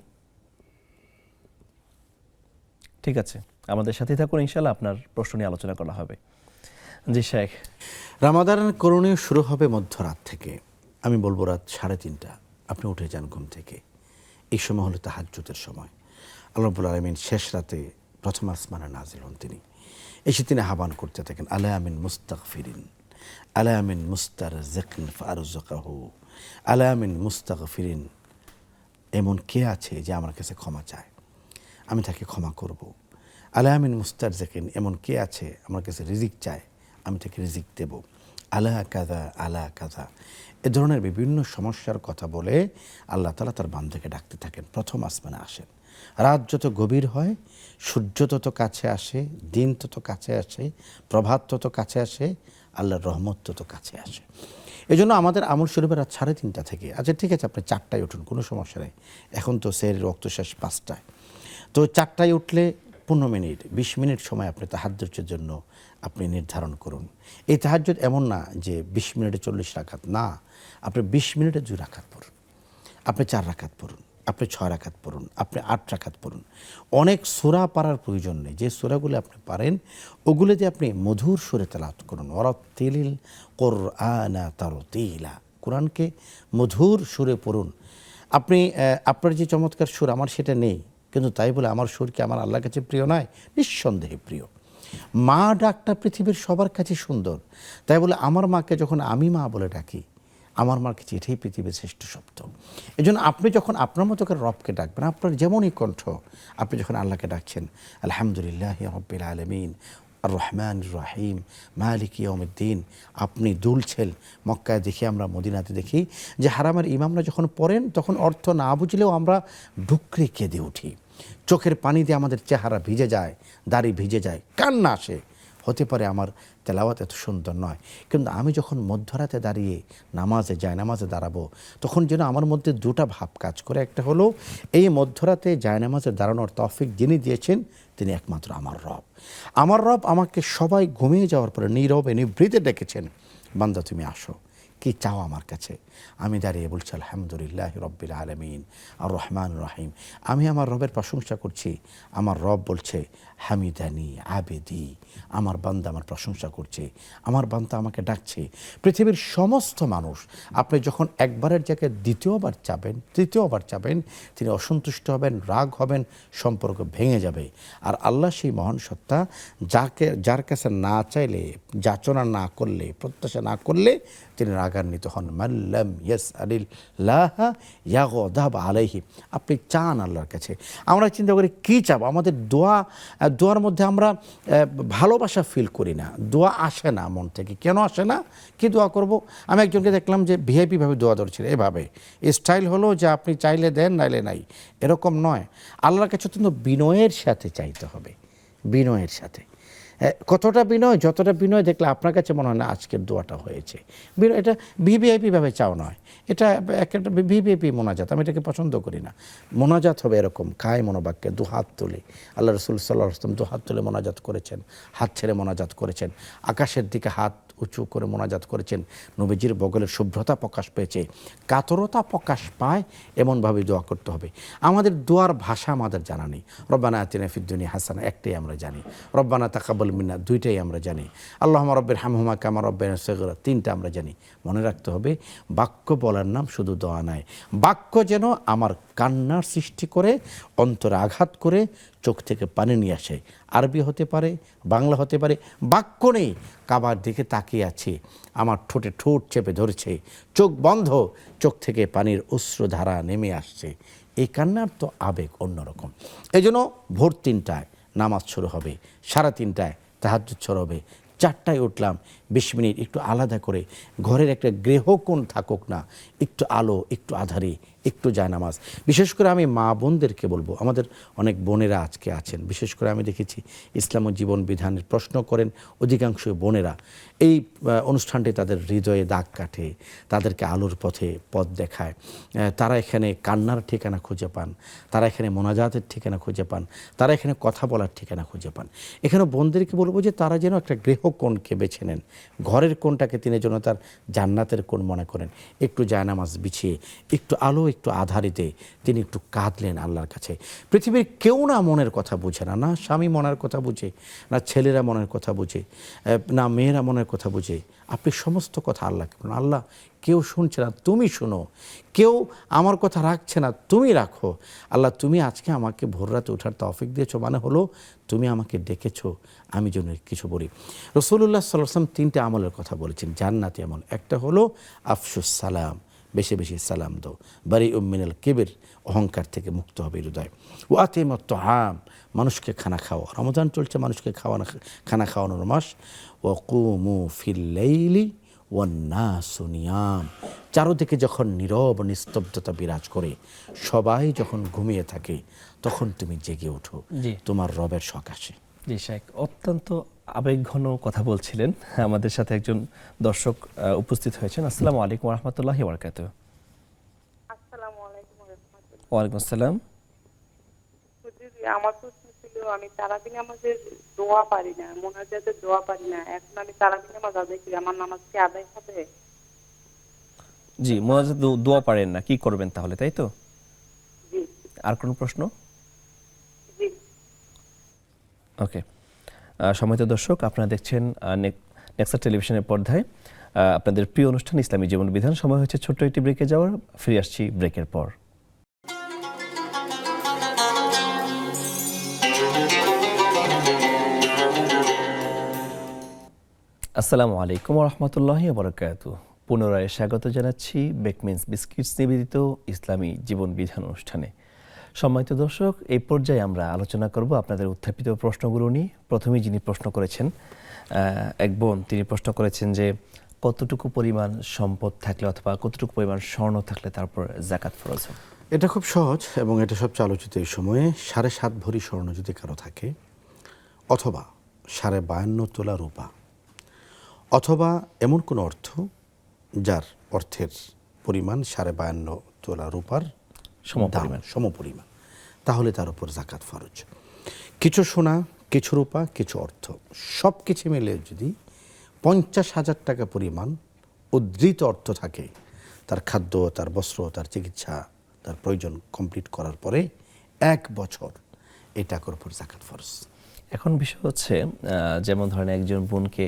Speaker 1: ঠিক আছে, আমাদের সাথে থাকুন, ইনশাআল্লাহ আপনার প্রশ্ন নিয়ে আলোচনা করা হবে। জি শেখ।
Speaker 2: রমাদানের করণীয় শুরু হবে মধ্যরাত থেকে। আমি বলবো রাত 3:30 আপনি উঠে যান ঘুম থেকে। এই সময় হলো তাহাজ্জুদের সময়। আল্লাহ রাব্বুল আলামিন শেষ রাতে প্রথম আসমানে নাজিল হন তিনি। এসে তিনি আহ্বান করতে থাকেন, আলা মিন মুস্তাগফিরিন, আলা মিন মুস্তারজিকিন ফারযুকহু, আলা মিন মুস্তাগফিরিন। এমন কে আছে যে আমার কাছে ক্ষমা চায়, আমি তাকে ক্ষমা করব। আলা মিন মুস্তারজিকিন, এমন কে আছে আমার কাছে রিজিক চায়, আমি তাকে রিজিক দেব। আলা কাযা আলা কাযা, এ ধরনের বিভিন্ন সমস্যার কথা বলে আল্লাহ তাআলা তার বান্দাকে ডাকতে থাকেন। প্রথম আসমানে আসেন। রাত যত গভীর হয়, সূর্য তত কাছে আসে, দিন তত কাছে আসে, প্রভাত তত কাছে আসে, আল্লাহর রহমত তত কাছে আসে। এই জন্য আমাদের আমল শুরু হবে রাত 3:30 থেকে। আচ্ছা ঠিক আছে, আপনি 4টায় উঠুন, কোনো সমস্যা নেই। এখন তো সেহরির ওয়াক্ত শেষ 5টায়। তো 4টায় উঠলে 15 মিনিট 20 মিনিট সময় আপনি তাহাজ্জুদের জন্য আপনি নির্ধারণ করুন। এই তাহাজ্জুদ এমন না যে 20 মিনিটে 40 রাকাত, না, আপনি 20 মিনিটে 2 রাকাত পড়ুন, আপনি 4 রাকাত পড়ুন, আপনি 6 রাকাত পড়ুন, আপনি 8 রাকাত পড়ুন। অনেক সূরা পড়ার প্রয়োজন নেই। যে সূরাগুলো আপনি পারেন ওগুলো দিয়ে আপনি মধুর সুরে তেলাওয়াত করুন। ওয়ারাত্তিলিল কুরআনা তারতিলা, কোরআনকে মধুর সুরে পড়ুন। আপনি আপনার যে চমৎকার সুর আমার সেটা নেই, কিন্তু তাই বলে আমার সুর কি আমার আল্লাহর কাছে প্রিয় নয়? নিঃসন্দেহে প্রিয়। মা ডাকটা পৃথিবীর সবার কাছে সুন্দর, তাই বলে আমার মাকে যখন আমি মা বলে ডাকি, আমার মার কাছে এটাই পৃথিবীর শ্রেষ্ঠ শব্দ। এই জন্য আপনি যখন আপনার মতো করে রবকে ডাকবেন, আপনার যেমনই কণ্ঠ, আপনি যখন আল্লাহকে ডাকছেন আলহামদুলিল্লাহ রব্বিল আলামিন আর রহমান রহিম মালিক ইয়াউমিদ্দিন, আপনি দুলছেন। মক্কায় দেখি, আমরা মদিনাতে দেখি যে হারামের ইমামরা যখন পড়েন তখন অর্থ না বুঝলেও আমরা ডুকরে কেঁদে উঠি, চোখের পানি দিয়ে আমাদের চেহারা ভিজে যায়, দাড়ি ভিজে যায়, কান্না আসে। হতে পারে আমার তেলাওয়াত এত সুন্দর নয়, কিন্তু আমি যখন মধ্যরাতে দাঁড়িয়ে নামাজে জায়নামাজে দাঁড়াবো, তখন যেন আমার মধ্যে দুটা ভাব কাজ করে। একটা হলো এই মধ্যরাতে জায়নামাজে দাঁড়ানোর তৌফিক যিনি দিয়েছেন তিনি একমাত্র আমার রব। আমার রব আমাকে সবাই ঘুমিয়ে যাওয়ার পরে নীরবে নিভৃতে ডেকেছেন, বান্দা তুমি আসো, কি চাও আমার কাছে? আমি দাঁড়িয়ে বলছি আলহামদুলিল্লাহ রব্বিল আলামিন আর রহমান রহিম। আমি আমার রবের প্রশংসা করছি। আমার রব বলছে হামিদানি আবেদি, আমার বান্দা আমার প্রশংসা করছে, আমার বান্দা আমাকে ডাকছে। পৃথিবীর সমস্ত মানুষ আপনি যখন একবারের জায়গায় দ্বিতীয়বার চাবেন, তৃতীয়বার চাবেন, তিনি অসন্তুষ্ট হবেন, রাগ হবেন, সম্পর্ক ভেঙে যাবে। আর আল্লাহ সেই মহান সত্তা, যার কাছে না চাইলে, যাচনা না করলে, প্রত্যাশা না করলে তিনি রাগান্বিত হন। মাল্লাম ইয়াসআলিল্লাহ ইয়াগদাব আলাইহি। আপনি চান আল্লাহর কাছে, আমরা চিন্তা করি কী চাব। আমাদের দোয়ার মধ্যে আমরা ভালোবাসা ফিল করি না, দোয়া আসে না মন থেকে। কেন আসে না? কি দোয়া করব? আমি একজনকে দেখলাম যে ভিআইপিভাবে দোয়া ধরছিল, এভাবে স্টাইল হলো যে আপনি চাইলে দেন, নাইলে নাই, এরকম নয়। আল্লাহর কাছে কিন্তু বিনয়ের সাথে চাইতে হবে, বিনয়ের সাথে। কতটা বিনয়, যতটা বিনয় দেখলে আপনার কাছে মনে হয় না আজকের দোয়াটা হয়েছে। এটা ভিভিআইপিভাবে চাও নয়, এটা একটা ভিভিআইপি মোনাজাত, আমি এটাকে পছন্দ করি না। মোনাজাত হবে এরকম কায় মনোবাক্যে, দু হাত তুলে। আল্লাহ রসুল সাল্লাল্লাহু আলাইহি ওয়াসাল্লাম দু হাত তুলে মোনাজাত করেছেন, হাত ছেড়ে মোনাজাত করেছেন, আকাশের দিকে হাত উঁচু করে মোনাজাত করেছেন। নবীজির বগলের শুভ্রতা প্রকাশ পেয়েছে, কাতরতা প্রকাশ পায়, এমনভাবে দোয়া করতে হবে। আমাদের দোয়ার ভাষা আমাদের জানা নেই। রব্বানা আতিনা ফিদ দুনিয়া হাসানা একটাই আমরা জানি, রব্বানা তাকাব্বাল মিন্না দুইটাই আমরা জানি, আল্লাহুম্মা রাব্বির হামহুমা কামা রাব্বায়ানা সগীরা তিনটা আমরা জানি। মনে রাখতে হবে বাক্য বলার নাম শুধু দোয়া নয়। বাক্য যেন আমার কান্নার সৃষ্টি করে, অন্তরে আঘাত করে, চোখ থেকে পানি নিয়ে আসে। আরবি হতে পারে, বাংলা হতে পারে। বাক্য নেই, কাবার দিকে তাকিয়ে আছি, আমার ঠোঁটে ঠোঁট চেপে ধরেছে, চোখ বন্ধ, চোখ থেকে পানির অশ্রুধারা নেমে আসছে। এই কান্নার তো আবেগ অন্যরকম। এই জন্য ভোর ৩টায় নামাজ শুরু হবে, ৩:৩০ তাহাজ্জুদ শুরু হবে, ৪টায় উঠলাম, ২০ মিনিট একটু আলাদা করে, ঘরের একটা গৃহকোণ থাকুক না, একটু আলো, একটু আধারে, একটু জায়নামাজ। বিশেষ করে আমি মা বোনদেরকে বলবো, আমাদের অনেক বোনেরা আজকে আছেন, বিশেষ করে আমি দেখেছি ইসলাম ও জীবন বিধানের প্রশ্ন করেন অধিকাংশ বোনেরা। এই অনুষ্ঠানটি তাদের হৃদয়ে দাগ কাটে, তাদেরকে আলোর পথ দেখায়। তারা এখানে কান্নার ঠিকানা খুঁজে পান, তারা এখানে মোনাজাতের ঠিকানা খুঁজে পান, তারা এখানে কথা বলার ঠিকানা খুঁজে পান। এখানে বোনদেরকে বলবো যে তারা যেন একটা গৃহকোণকে বেছে নেন, ঘরের কোণটাকে তিনি যেন তার জান্নাতের কোণ মনে করেন। একটু জায়নামাজ বিছিয়ে, একটু আলো, একটু আধারিতে তিনি একটু কাঁদলেন আল্লাহর কাছে। পৃথিবীর কেউ না মনের কথা বুঝে না, না স্বামী মনের কথা বুঝে, না ছেলেরা মনের কথা বুঝে, না মেয়েরা মনের কথা বুঝে। আপনি সমস্ত কথা আল্লাহকে বলুন, আল্লাহ কেউ শুনছে না, তুমি শুনো। কেউ আমার কথা রাখছে না, তুমি রাখো। আল্লাহ তুমি আজকে আমাকে ভোর রাতে ওঠার তৌফিক দিয়েছো, মানে হলো তুমি আমাকে ডেকেছো, আমি যেন কিছু বলি। রাসূলুল্লাহ সাল্লাল্লাহু আলাইহি ওয়াসাল্লাম 3টে আমলের কথা বলেছেন, জান্নাতি আমল। একটা হলো আফশুস সালাম, বেশি বেশি সালাম দাও। বারিউম মিনাল কিবির, অহংকার থেকে মুক্ত হবে হৃদয়। ওয়াতিমুত তুআম, মানুষকে খানা খাওয়া। রমজান চলছে, মানুষকে খানা খাওয়ানোর মাস। ওয়াকুমু ফিল লাইলি ওয়ান নাসু নিয়াম, চারদিকে যখন নীরব নিস্তব্ধতা বিরাজ করে, সবাই যখন ঘুমিয়ে থাকে, তখন তুমি জেগে ওঠো, তোমার রবের সকাশে।
Speaker 1: জি শেখ, অত্যন্ত আবেগঘন কথা বলছিলেন। আমাদের সাথে একজন দর্শক উপস্থিত হয়েছেন। আসসালামু আলাইকুম ওয়া রাহমাতুল্লাহি ওয়া বারাকাতুহু।
Speaker 3: আসসালামু আলাইকুম ওয়া রাহমাতুল্লাহ।
Speaker 1: ওয়া আলাইকুম আসসালাম।
Speaker 3: আমার প্রশ্ন ছিল, আমি তারাবি নামাজের দোয়া পারি না, মোনাজাতের দোয়া পারি না। এখন আমি তারাবি নামাজ আদায় করি, আমার নামাজ কি আদায় হবে?
Speaker 1: জি, মোনাজাত দোয়া পারেন না, কি করবেন তাহলে, তাই তো?
Speaker 3: জি
Speaker 1: আর কোনো প্রশ্ন?
Speaker 3: জি।
Speaker 1: ওকে, সম্মানিত দর্শক, আপনারা দেখছেন নেক্সাস টেলিভিশনের পর্দায় আপনাদের প্রিয় অনুষ্ঠান ইসলামী জীবন বিধান। সময় হচ্ছে ছোট্ট একটি ব্রেকে যাওয়ার, ফিরে আসছি ব্রেকের পর। আসসালামু আলাইকুম রহমতুল্লাহি বারাকাতুহু। পুনরায় স্বাগত জানাচ্ছি বেকমেন্স বিস্কিটস নিবেদিত ইসলামী জীবন বিধান অনুষ্ঠানে। সম্মানিত দর্শক, এই পর্যায়ে আমরা আলোচনা করব আপনাদের উত্থাপিত প্রশ্নগুলো নিয়ে। প্রথমেই যিনি প্রশ্ন করেছেন এক বোন, তিনি প্রশ্ন করেছেন যে কতটুকু পরিমাণ সম্পদ থাকলে অথবা কতটুকু পরিমাণ স্বর্ণ থাকলে তারপর যাকাত ফরজ হবে?
Speaker 2: এটা খুব সহজ এবং এটা সবচেয়ে আলোচিত এই সময়ে। 7.5 ভরি স্বর্ণ যদি কারো থাকে, অথবা 52.5 তোলা রূপা, অথবা এমন কোনো অর্থ যার অর্থের পরিমাণ 52.5 তোলা রূপার সমপরিমাণ, তাহলে তার উপর যাকাত ফরজ। কিছু সোনা, কিছু রূপা, কিছু অর্থ, সব কিছু মিলে যদি 50,000 টাকা পরিমাণ উদ্ধৃত অর্থ থাকে, তার খাদ্য, তার বস্ত্র, তার চিকিৎসা, তার প্রয়োজন কমপ্লিট করার পরে 1 বছর এই টাকার উপর যাকাত ফরজ।
Speaker 1: এখন বিষয় হচ্ছে যেমন ধরেন একজন বোনকে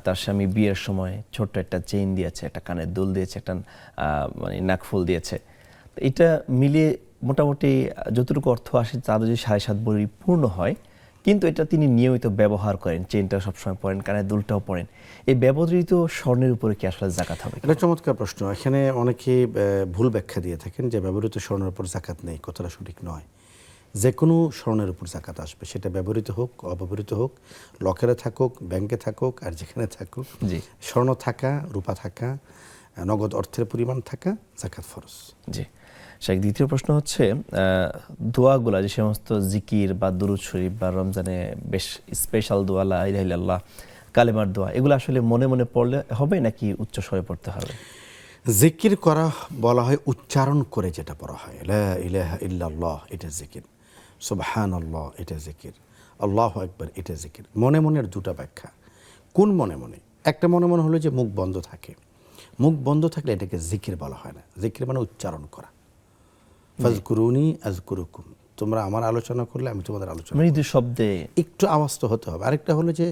Speaker 1: তার স্বামী বিয়ের সময় ছোট্ট একটা চেইন দিয়েছে, একটা কানের দুল দিয়েছে, একটা মানে নাকফুল দিয়েছে। এটা মিলিয়ে মোটামুটি যতটুকু অর্থ আসে তাদের যদি 7.5 ভরি পূর্ণ হয়, কিন্তু এটা তিনি নিয়মিত ব্যবহার করেন, চেইনটা সবসময় পরেন, কানের দুলটাও পরেন, এই ব্যবহৃত স্বর্ণের উপরে কি আসলে যাকাত হবে?
Speaker 2: এটা চমৎকার প্রশ্ন। এখানে অনেকে ভুল ব্যাখ্যা দিয়ে থাকেন যে ব্যবহৃত স্বর্ণের উপর যাকাত নেই। কথাটা সঠিক নয়। যে কোনো স্বর্ণের উপর যাকাত আসবে, সেটা ব্যবহৃত হোক, অব্যবহৃত হোক, লকারে থাকুক, ব্যাংকে থাকুক, আর যেখানে থাকুক, স্বর্ণ থাকা, রূপা থাকা, নগদ অর্থের পরিমাণ থাকা, যাকাত ফরজ।
Speaker 1: জি। শেখ, দ্বিতীয় প্রশ্ন হচ্ছে দোয়াগুলা, যে সমস্ত জিকির বা দুরূদ শরীফ বা রমজানে বেশ স্পেশাল দোয়া, লা ইলাহা ইল্লাল্লাহ, কালেমার দোয়া, এগুলো আসলে মনে মনে পড়লে হবে নাকি উচ্চ স্বরে পড়তে হবে?
Speaker 2: জিকির করা বলা হয় উচ্চারণ করে, যেটা পড়া হয় লা ইলাহা ইল্লাল্লাহ, এটা জিকির। সুবহানাল্লাহ, এটা জিকির। আল্লাহু আকবার, এটা জিকির। মনে মনের দুটো ব্যাখ্যা। কোন মনে মনে? একটা মনে মনে হলো যে মুখ বন্ধ থাকে। মুখ বন্ধ থাকলে এটাকে জিকির বলা হয় না। জিকির মানে উচ্চারণ করা। ফাজকুরুনি আযকুরুকুম, তোমরা আমার আলোচনা করলে আমি তোমাদের আলোচনা।
Speaker 1: মৃদু শব্দে
Speaker 2: একটু আওয়াজ তো হতে হবে। আরেকটা হলো যে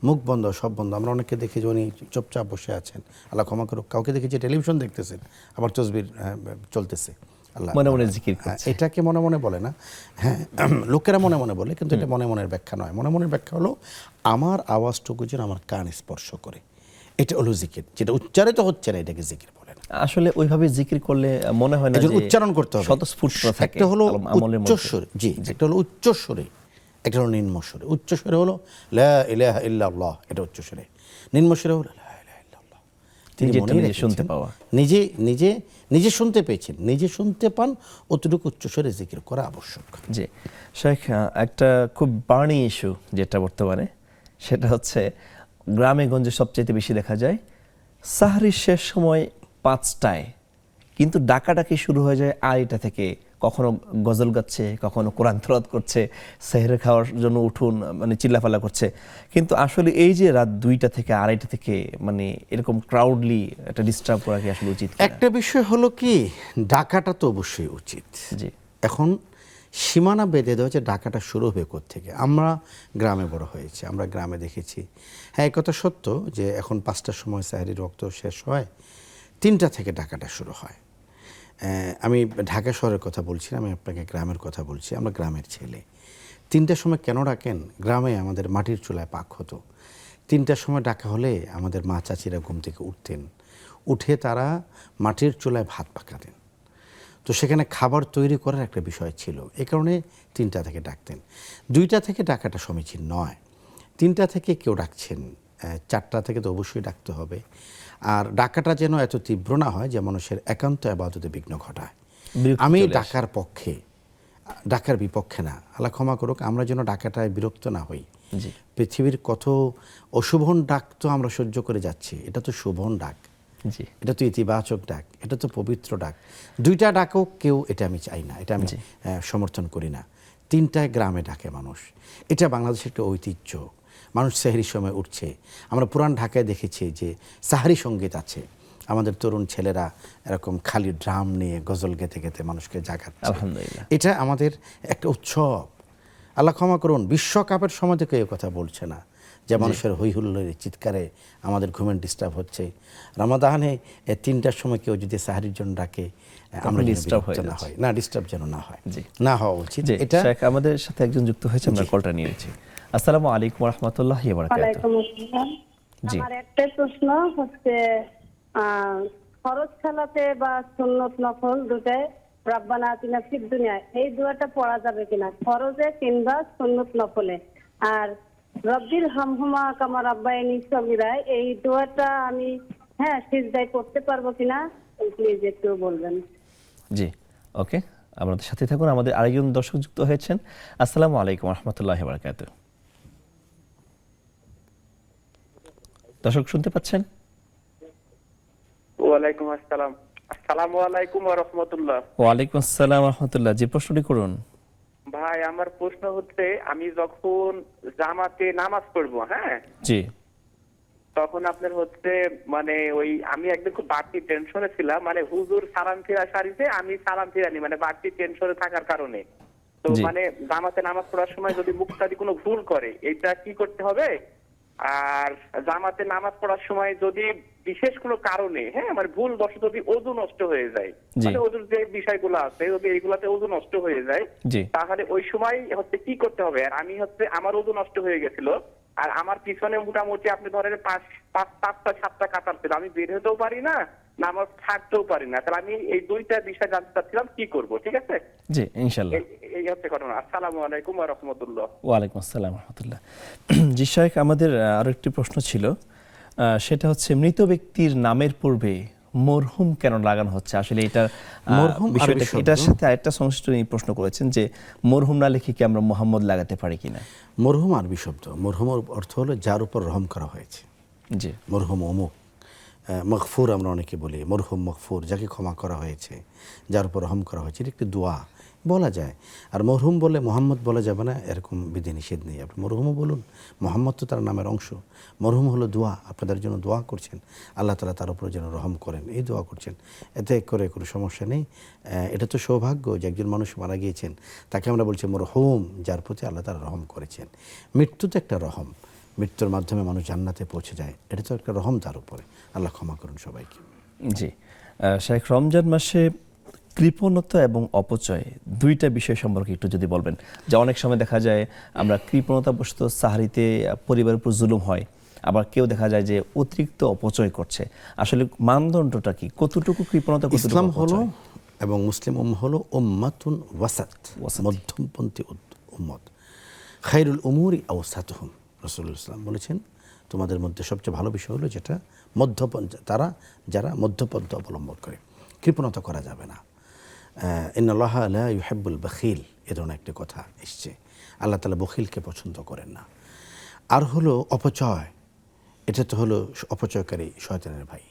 Speaker 2: মুখ বন্ধ, সব বন্ধ। আমরা অনেকে দেখি যে উনি চুপচাপ বসে আছেন, আল্লাহ ক্ষমা করুক। কাউকে দেখি যে টেলিভিশন দেখতেছেন, আবার তসবির চলতেছে, আল্লাহ
Speaker 1: মনে মনে জিকির করছে।
Speaker 2: এটাকে মনে মনে বলে না। হ্যাঁ, লোকেরা মনে মনে বলে, কিন্তু এটা মনে মনের ব্যাখ্যা নয়। মনে মনের ব্যাখ্যা হলো আমার আওয়াজটুকু যেন আমার কান স্পর্শ করে, এটা হলো জিকির। যেটা উচ্চারিত হচ্ছে না, এটাকে জিকির বলে না।
Speaker 1: আসলে ওইভাবে জিকির করলে মনে হয় না যে
Speaker 2: উচ্চারণ করতে হবে,
Speaker 1: স্বতঃস্ফূর্ত থাকে।
Speaker 2: একটা হলো
Speaker 1: আমলের মধ্যে
Speaker 2: উচ্চস্বরে, জি, একটা হলো উচ্চস্বরে, একটা হলো নিম্নস্বরে। উচ্চস্বরে হলো লা ইলাহা ইল্লাল্লাহ, এটা উচ্চস্বরে। নিম্নস্বরে হলো লা ইলাহা ইল্লাল্লাহ। তিনি মনে
Speaker 1: শুনতে পাওয়া,
Speaker 2: নিজে নিজে নিজে শুনতে পেয়েছেন, নিজে শুনতে পান, অতটুকু উচ্চস্বরে জিকির করা আবশ্যক।
Speaker 1: জি শেখ, একটা খুব বার্নিং ইস্যু যেটা বর্তমানে, সেটা হচ্ছে গ্রামে গঞ্জে সবচেয়ে বেশি দেখা যায় সাহরির শেষ সময় 5টায়, কিন্তু ডাকাডাকি শুরু হয়ে যায় 2:30 থেকে। কখনো গজল গাচ্ছে, কখনো কোরআন তেলাওয়াত করছে, সেহরে খাওয়ার জন্য উঠুন মানে চিল্লাফাল্লা করছে। কিন্তু আসলে এই যে রাত 2টা থেকে 2:30 থেকে মানে এরকম ক্রাউডলি একটা ডিস্টার্ব করা কি আসলে উচিত?
Speaker 2: একটা বিষয় হলো কি, ডাকাটা তো অবশ্যই উচিত।
Speaker 1: জি।
Speaker 2: এখন সীমানা বেঁধে দেওয়া যে ডাকাটা শুরু হবে কোত্থেকে। আমরা গ্রামে বড় হয়েছি, আমরা গ্রামে দেখেছি। হ্যাঁ, এই কথা সত্য যে এখন 5টার সময় সাহরির রক্ত শেষ হয়, 3টা থেকে ডাকাটা শুরু হয়। আমি ঢাকা শহরের কথা বলছি, আমি আপনাকে গ্রামের কথা বলছি। আমরা গ্রামের ছেলে। 3টার সময় কেন ডাকেন? গ্রামে আমাদের মাটির চুলায় পাক হতো। 3টার সময় ডাকা হলে আমাদের মা চাচিরা ঘুম থেকে উঠতেন, উঠে তারা মাটির চুলায় ভাত পাকাতেন। তো সেখানে খাবার তৈরি করার একটা বিষয় ছিল, এ কারণে 3টা থেকে ডাকতেন। 2টা থেকে ডাকাটা সমীচীন নয়। 3টা থেকে কেউ ডাকছেন, 4টা থেকে তো অবশ্যই ডাকতে হবে। আর ডাকাটা যেন এত তীব্র না হয় যে মানুষের একান্ত ইবাদতে বিঘ্ন ঘটায়। আমি ডাকার পক্ষে, ডাকার বিপক্ষে না। আল্লাহ ক্ষমা করুক, আমরা যেন ডাকাটায় বিরক্ত না হই। পৃথিবীর কত অশুভন ডাক তো আমরা সহ্য করে যাচ্ছি, এটা তো শুভন ডাক, এটা তো ইতিবাচক ডাক, এটা তো পবিত্র ডাক। 2টা ডাকও কেউ, এটা আমি চাই না, এটা আমি সমর্থন করি না। 3টায় গ্রামে ডাকে মানুষ, এটা বাংলাদেশের একটা ঐতিহ্য। মানুষ সাহরির সময় উঠছে। আমরা পুরান ঢাকায় দেখেছি যে সাহরি সঙ্গীত আছে, আমাদের তরুণ ছেলেরা এরকম খালি ড্রাম নিয়ে গজল গেতে গেতে মানুষকে জাগাচ্ছে।
Speaker 1: আলহামদুলিল্লাহ,
Speaker 2: এটা আমাদের একটা উৎসব। আল্লাহ ক্ষমা করুন, বিশ্বকাপের সময় থেকে এই কথা বলছে না যে মানুষের হইহুল্লোড়ের চিৎকারে আমাদের ঘুমের ডিস্টার্ব হচ্ছে। রমাদানে 3টার সময় কেউ যদি সাহরির জন্য ডাকে, আমরা ডিস্টার্ব না, ডিস্টার্ব যেন না হয়, না হওয়া উচিত।
Speaker 1: এটা আমাদের সাথে একজন যুক্ত হয়েছে, আমরা কলটা নিয়েছি। আসসালামু আলাইকুম ওয়া রাহমাতুল্লাহি ওয়া বারাকাতুহু। জি
Speaker 5: আমার একটাই প্রশ্ন হচ্ছে ফরজ সালাতে বা সুন্নত নফল দুটাই রব্বানা আতিনা ফিদ দুনিয়া এই দোয়াটা পড়া যাবে কিনা, ফরজে কিংবা সুন্নত নফলে? আর রব্বির হামহুমা কামা রাব্বায়ানি সগীরা এই দোয়াটা আমি সিজদায় করতে পারবো কিনা প্লিজ একটু বলবেন।
Speaker 1: জি, ওকে, আমাদের সাথে থাকুন। আমাদের আরেকজন দর্শক যুক্ত হয়েছেন। আসসালামু আলাইকুম রহমতুল্লাহ বারকাত। দর্শক শুনতে পাচ্ছেন?
Speaker 6: ওয়ালাইকুম আসসালাম। আসসালামু আলাইকুম ওয়া রাহমাতুল্লাহ।
Speaker 1: ওয়ালাইকুম আসসালাম রহমতুল্লাহ। যে প্রশ্নটি করুন।
Speaker 6: ভাই আমার প্রশ্ন হচ্ছে, আমি যখন জামাতে নামাজ পড়বো,
Speaker 1: জি
Speaker 6: তখন আপনার হচ্ছে মানে ওই আমি একদম খুব বাড়তি টেনশনে ছিলাম, মানে হুজুর সালাম ফিরা সারিতে আমি সালাম ফিরানি, মানে বাড়তি টেনশনে থাকার কারণে। তো
Speaker 1: জি।
Speaker 6: মানে জামাতে নামাজ পড়ার সময় যদি মুক্তাদি কোনো ভুল করে, এটা কি করতে হবে? আর জামাতে নামাজ পড়ার সময় যদি বিশেষ কোনো কারণে মানে ভুল বশত যদি ওযু নষ্ট হয়ে যায়,
Speaker 1: জি।
Speaker 6: মানে ওযুর যে বিষয়গুলো আছে যদি এইগুলাতে ওযু নষ্ট হয়ে যায়,
Speaker 1: জি
Speaker 6: তাহলে ওই সময় হচ্ছে কি করতে হবে? আর আমি হচ্ছে আমার ওযু নষ্ট হয়ে গেছিল, আর আমার পিছনে মোটামুটি আপনি ধরেন 5-7টা কাতার ছিল, আমি বের হতেও পারি না, নামাজ ছাড়তেও পারি না। তাহলে আমি এই দুইটা বিষয় জানতে চাচ্ছিলাম কি করব, ঠিক আছে?
Speaker 1: জি ইনশাল্লাহ।
Speaker 6: এই হচ্ছে ঘটনা। আসসালামু আলাইকুম ওয়া রাহমাতুল্লাহ।
Speaker 1: ওয়ালাইকুম আসসালাম রহমতুল্লাহ। জি শাইখ, আমাদের আরো একটি প্রশ্ন ছিল, সেটা হচ্ছে মৃত ব্যক্তির নামের পূর্বে মরহুম কেন লাগানো হচ্ছে? আসলে এটা
Speaker 2: মরহুম
Speaker 1: বিষয়টা
Speaker 2: আরবি শব্দ।
Speaker 1: এটার সাথে আরেকটা সংশ্লিষ্ট প্রশ্ন করেছেন যে মরহুম না লিখে কি আমরা মোহাম্মদ লাগাতে পারি কিনা?
Speaker 2: মরহুম আরবি শব্দ। মরহুমের অর্থ হলো যার উপর রহম করা হয়েছে।
Speaker 1: জি
Speaker 2: মরহুম অমুক। মগফুর আমরা অনেকে বলি, মরহুম মগফুর, যাকে ক্ষমা করা হয়েছে, যার উপর রহম করা হয়েছে, এটা একটি দোয়া বলা যায়। আর মরহুম বলে মোহাম্মদ বলা যাবে না এরকম বিধিনিষেধ নেই। আপনি মরহুমও বলুন, মোহাম্মদ তো তার নামের অংশ। মরহুম হলো দোয়া, আপনাদের জন্য দোয়া করছেন, আল্লাহ তাআলা তার উপর যেন রহম করেন, এই দোয়া করছেন, এতে করে কোনো সমস্যা নেই। এটা তো সৌভাগ্য যে একজন মানুষ মারা গিয়েছেন, তাকে আমরা বলছি মরহুম, যার প্রতি আল্লাহ তাআলা রহম করেছেন। মৃত্যু তো একটা রহম, মৃত্যুর মাধ্যমে মানুষ জান্নাতে পৌঁছে যায়, এটা তো একটা রহম তার উপরে। আল্লাহ ক্ষমা করুন সবাইকে।
Speaker 1: জি শাইখ, রমজান মাসে কৃপণতা এবং অপচয় দুইটা বিষয় সম্পর্কে একটু যদি বলবেন। যে অনেক সময় দেখা যায় আমরা কৃপণতাবশত সাহারিতে পরিবারের উপর জুলুম হয়, আবার কেউ দেখা যায় যে অতিরিক্ত অপচয় করছে। আসলে মানদণ্ডটা কি? কতটুকু কৃপণতা, কতটুকু
Speaker 2: ইসলাম হলো
Speaker 1: অপচয়?
Speaker 2: এবং মুসলিম হলো উম্মাতুন ওয়াসাত,
Speaker 1: ওয়াসাতি।
Speaker 2: মধ্যমপন্থী উম্মত। খায়রুল উমুরি আওসাতুহুম, রাসূলুল্লাহ সাল্লাল্লাহু আলাইহি ওয়াসাল্লাম বলেছেন তোমাদের মধ্যে সবচেয়ে ভালো বিষয় হলো যেটা মধ্যপন্থা, যারা মধ্যপন্থা অবলম্বন করে। কৃপণতা করা যাবে না। ইন্নাল্লাহা লা ইউহিব্বুল বাখিল, এ ধরনের একটা কথা এসছে। আল্লাহ তাআলা বখিলকে পছন্দ করেন না। আর হলো অপচয়, এটা তো হলো অপচয়কারী শয়তানের ভাই।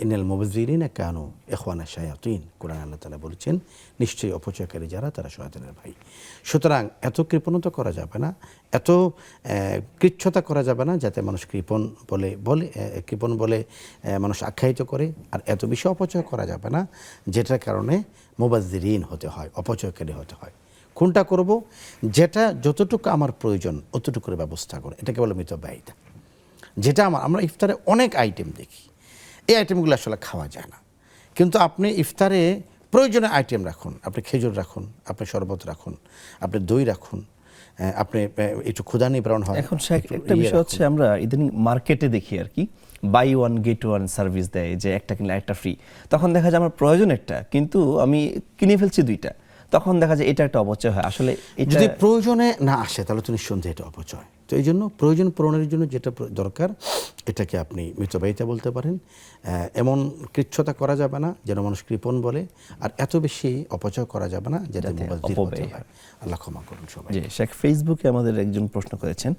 Speaker 2: ইন্নাল মুবাযযিরিনা কানু ইখওয়ানা শায়াতিন, কোরআন আল্লাহ তাআলা বলেছেন নিশ্চয়ই অপচয়কারী যারা তারা শয়তানের ভাই। সুতরাং এত কৃপণতা করা যাবে না, এত কৃচ্ছতা করা যাবে না যাতে মানুষ কৃপণ বলে মানুষ আখ্যায়িত করে। আর এত বেশি অপচয় করা যাবে না যেটার কারণে মুবাযযিরিন হতে হয়, অপচয়কারী হতে হয়। কোনটা করব? যেটা যতটুকু আমার প্রয়োজন অতটুকুর ব্যবস্থা করে, এটাকে বলে মিতব্যয়িতা। যেটা আমরা ইফতারে অনেক আইটেম দেখি, এই আইটেমগুলো আসলে খাওয়া যায় না, কিন্তু আপনি ইফতারে প্রয়োজনীয় আইটেম রাখুন। আপনি খেজুর রাখুন, আপনি শরবত রাখুন, আপনি দই রাখুন, আপনি একটু ক্ষুধা নিবারণ হয়।
Speaker 1: এখন শাইখ, একটা বিষয় হচ্ছে আমরা ইদানিং মার্কেটে দেখি আর কি, buy one get one service দেয়, যে একটা কিনলে একটা ফ্রি। তখন দেখা যায় আমার প্রয়োজন একটা, কিন্তু আমি কিনে ফেলছি দুইটা, তখন দেখা যায় এটা একটা অপচয় হয়। আসলে এটা
Speaker 2: যদি প্রয়োজনে না আসে তাহলে তো নিঃসন্দেহে এটা অপচয়। তো এই জন্য প্রয়োজন পূরণের জন্য যেটা দরকার এটাকে আপনি মিতব্যয়িতা বলতে পারেন। এমন কৃচ্ছতা করা যাবে না যেন মানুষ কৃপণ বলে, আর এত বেশি অপচয় করা যাবে না যাতে মুবাযযির হতে হয়। আল্লাহ ক্ষমা করুন সবাই।
Speaker 1: জি শেখ, ফেসবুকে আমাদের একজন প্রশ্ন করেছেন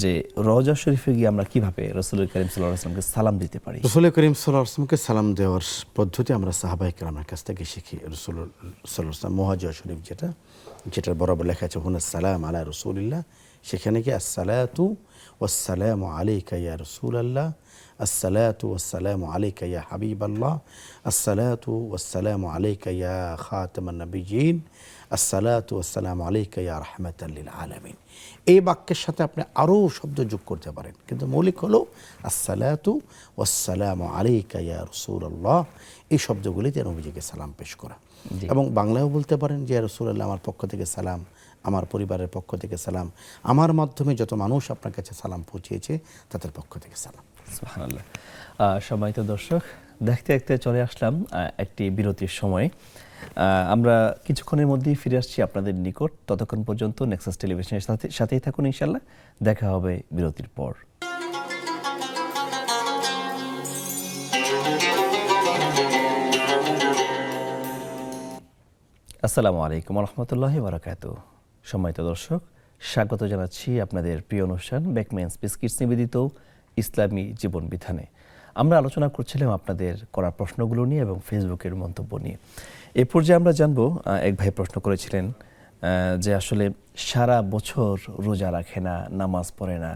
Speaker 1: যে রওজা শরীফে গিয়ে আমরা কিভাবে রাসূল করিম সাল্লাল্লাহু আলাইহি ওয়াসাল্লামকে সালাম দিতে পারি?
Speaker 2: রাসূল করিম সাল্লাল্লাহু আলাইহি ওয়াসাল্লামকে সালাম দেওয়ার পদ্ধতি আমরা সাহাবায়ে কেরামের কাছ থেকে শিখি। রাসূল সাল্লাল্লাহু আলাইহি ওয়াসাল্লাম মুহাজ্জা শরীফ যেটার বরাবর লেখা আছে হুনা সালাম আলা রাসূলিল্লাহ, সেখানে কি আসসালাতু ওয়াসসালামু আলাইকা ইয়া রাসূলাল্লাহ, আসসালাতু ওয়াসসালামু আলাইকা ইয়া হাবিবাল্লাহ, আসসালাতু ওয়াসসালামু আলাইকা ইয়া খাতামান নাবিয়্যিন, আসসালাতু ওয়াসসালামু আলাইকা ইয়া রাহমাতাল লিল আলামিন। এই বাক্যের সাথে আপনি আরও শব্দ যোগ করতে পারেন, কিন্তু মৌলিক হলো আসসালাতু ওয়াসসালামু আলাইকা ইয়া রাসূলাল্লাহ। এই শব্দগুলিতে নবীজিকে সালাম পেশ করা।
Speaker 1: জি।
Speaker 2: এবং বাংলায়ও বলতে পারেন যে রাসূলুল্লাহ আমার পক্ষ থেকে সালাম, আমার পরিবারের পক্ষ থেকে সালাম, আমার মাধ্যমে যত মানুষ আপনার কাছে সালাম পৌঁছিয়েছে তাদের পক্ষ থেকে সালাম।
Speaker 1: সুবহানাল্লাহ। সম্মানিত দর্শক, দেখতে দেখতে চলে আসলাম একটি বিরতির সময়। আমরা কিছুক্ষণের মধ্যেই ফিরে আসছি আপনাদের নিকট। ততক্ষণ পর্যন্ত নেক্সাস টেলিভিশনের সাথেই থাকুন ইনশাআল্লাহ। দেখা হবে বিরতির পর। আসসালামু আলাইকুম রহমতুল্লাহি বারাকাতুহু। সম্মানিত দর্শক, স্বাগত জানাচ্ছি আপনাদের প্রিয় অনুষ্ঠান বেকম্যান বিস্কিটস নিবেদিত ইসলামী জীবন বিধানে। আমরা আলোচনা করছিলাম আপনাদের করা প্রশ্নগুলো নিয়ে এবং ফেসবুকের মন্তব্য নিয়ে। এ পর্যায়ে আমরা জানবো, এক ভাই প্রশ্ন করেছিলেন যে আসলে সারা বছর রোজা রাখে না, নামাজ পড়ে না,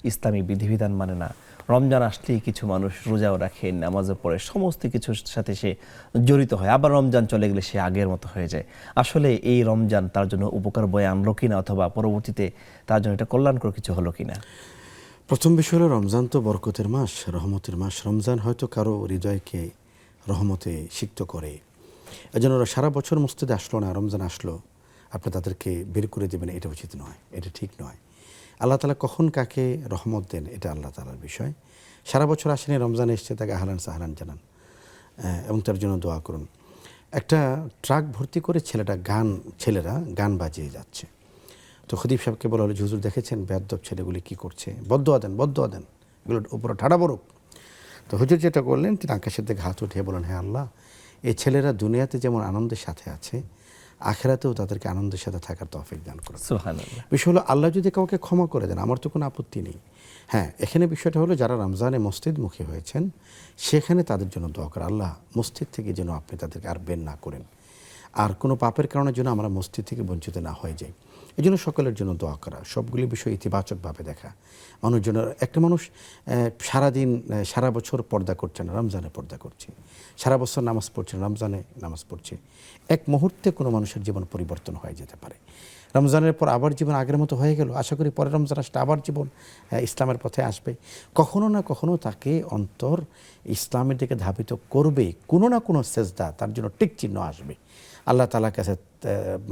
Speaker 1: ইসলামী বিধিবিধান মানে না, রমজান আসলেই কিছু মানুষ রোজাও রাখে, নামাজও পড়ে, সমস্ত কিছুর সাথে সে জড়িত হয়, আবার রমজান চলে গেলে সে আগের মতো হয়ে যায়। আসলে এই রমজান তার জন্য উপকার বয়ে আনলো কিনা, অথবা পরবর্তীতে তার জন্য এটা কল্যাণকর কিছু হলো কিনা?
Speaker 2: প্রথম বিষয় হলো রমজান তো বরকতের মাস, রহমতের মাস। রমজান হয়তো কারো হৃদয়কে রহমতে সিক্ত করে, এজন্য ওরা সারা বছর মসজিদে আসলো না, রমজান আসলো আপনি তাদেরকে বের করে দেবেন, এটা উচিত নয়, এটা ঠিক নয়। আল্লাহ তাআলা কখন কাকে রহমত দেন এটা আল্লাহ তাআলার বিষয়। সারা বছর আসেনি, রমজান এসছে, তাকে আহলান সাহলান জানান এবং তার জন্য দোয়া করুন। একটা ট্রাক ভর্তি করে ছেলেরা গান বাজিয়ে যাচ্ছে। তো খতিব সাহেবকে বলা হলো, হুজুর দেখেছেন বেয়াদব ছেলেগুলি কি করছে, বদদোয়া দেন, এগুলোর উপরে ঠাড়া বরুক। তো হুজুর যেটা করলেন, তিনি আকাশের দিকে হাত উঠিয়ে বলেন, হ্যাঁ আল্লাহ, এই ছেলেরা দুনিয়াতে যেমন আনন্দের সাথে আছে, আখিরাতেও তাদেরকে আনন্দের সাথে থাকার তৌফিক দান করুন।
Speaker 1: সুবহানাল্লাহ।
Speaker 2: বিষয় হলো, আল্লাহ যদি কাউকে ক্ষমা করে দেন আমার তো কোনো আপত্তি নেই। হ্যাঁ, এখানে বিষয়টা হলো যারা রমজানে মসজিদমুখী হয়েছেন সেখানে তাদের জন্য দোয়া করা, আল্লাহ মসজিদ থেকে যেন আপনি তাদেরকে আর বের না করেন, আর কোনো পাপের কারণে যেন আমরা মসজিদ থেকে বঞ্চিত না হয়ে যাই। এই জন্য সকলের জন্য দোয়া করা, সবগুলি বিষয় ইতিবাচকভাবে দেখা। একটা মানুষ সারাদিন সারা বছর পর্দা করছে না, রমজানে পর্দা করছে, সারা বছর নামাজ পড়ছে না, রমজানে নামাজ পড়ছে, এক মুহূর্তে কোনো মানুষের জীবন পরিবর্তন হয়ে যেতে পারে। রমজানের পর আবার জীবন আগের মতো হয়ে গেল, আশা করি পরের রমজান আসলে আবার জীবন ইসলামের পথে আসবে। কখনো না কখনো তাকে অন্তর ইসলামের দিকে ধাবিত করবে, কোনো না কোনো সেজদা তার জন্য টিক চিহ্ন আসবে, আল্লাহ তাআলার কাছে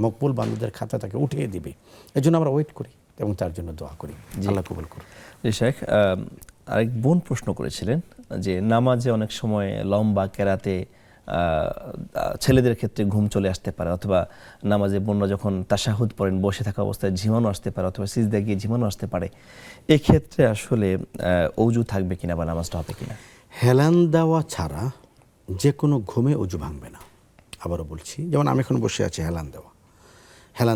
Speaker 2: মকবুল বান্দাদের খাতা তাকে উঠিয়ে দিবে। এই জন্য আমরা ওয়েট করি এবং তার জন্য দোয়া করি, আল্লাহ কবুল করুন।
Speaker 1: জি শেখ, আরেক বোন প্রশ্ন করেছিলেন যে নামাজে অনেক সময় লম্বা কেরাতে ছেলেদের ক্ষেত্রে ঘুম চলে আসতে পারে, অথবা নামাজে বোনরা যখন তাশাহুদ পড়েন বসে থাকা অবস্থায় ঝিমানো আসতে পারে, অথবা সিজদা গিয়ে ঝিমানো আসতে পারে। এক্ষেত্রে আসলে অজু থাকবে কিনা বা নামাজটা হবে কিনা?
Speaker 2: হেলান দেওয়া ছাড়া যে কোনো ঘুমে অজু ভাঙবে না। আবারও বলছি, যেমন আমি এখন বসে আছি, হেলান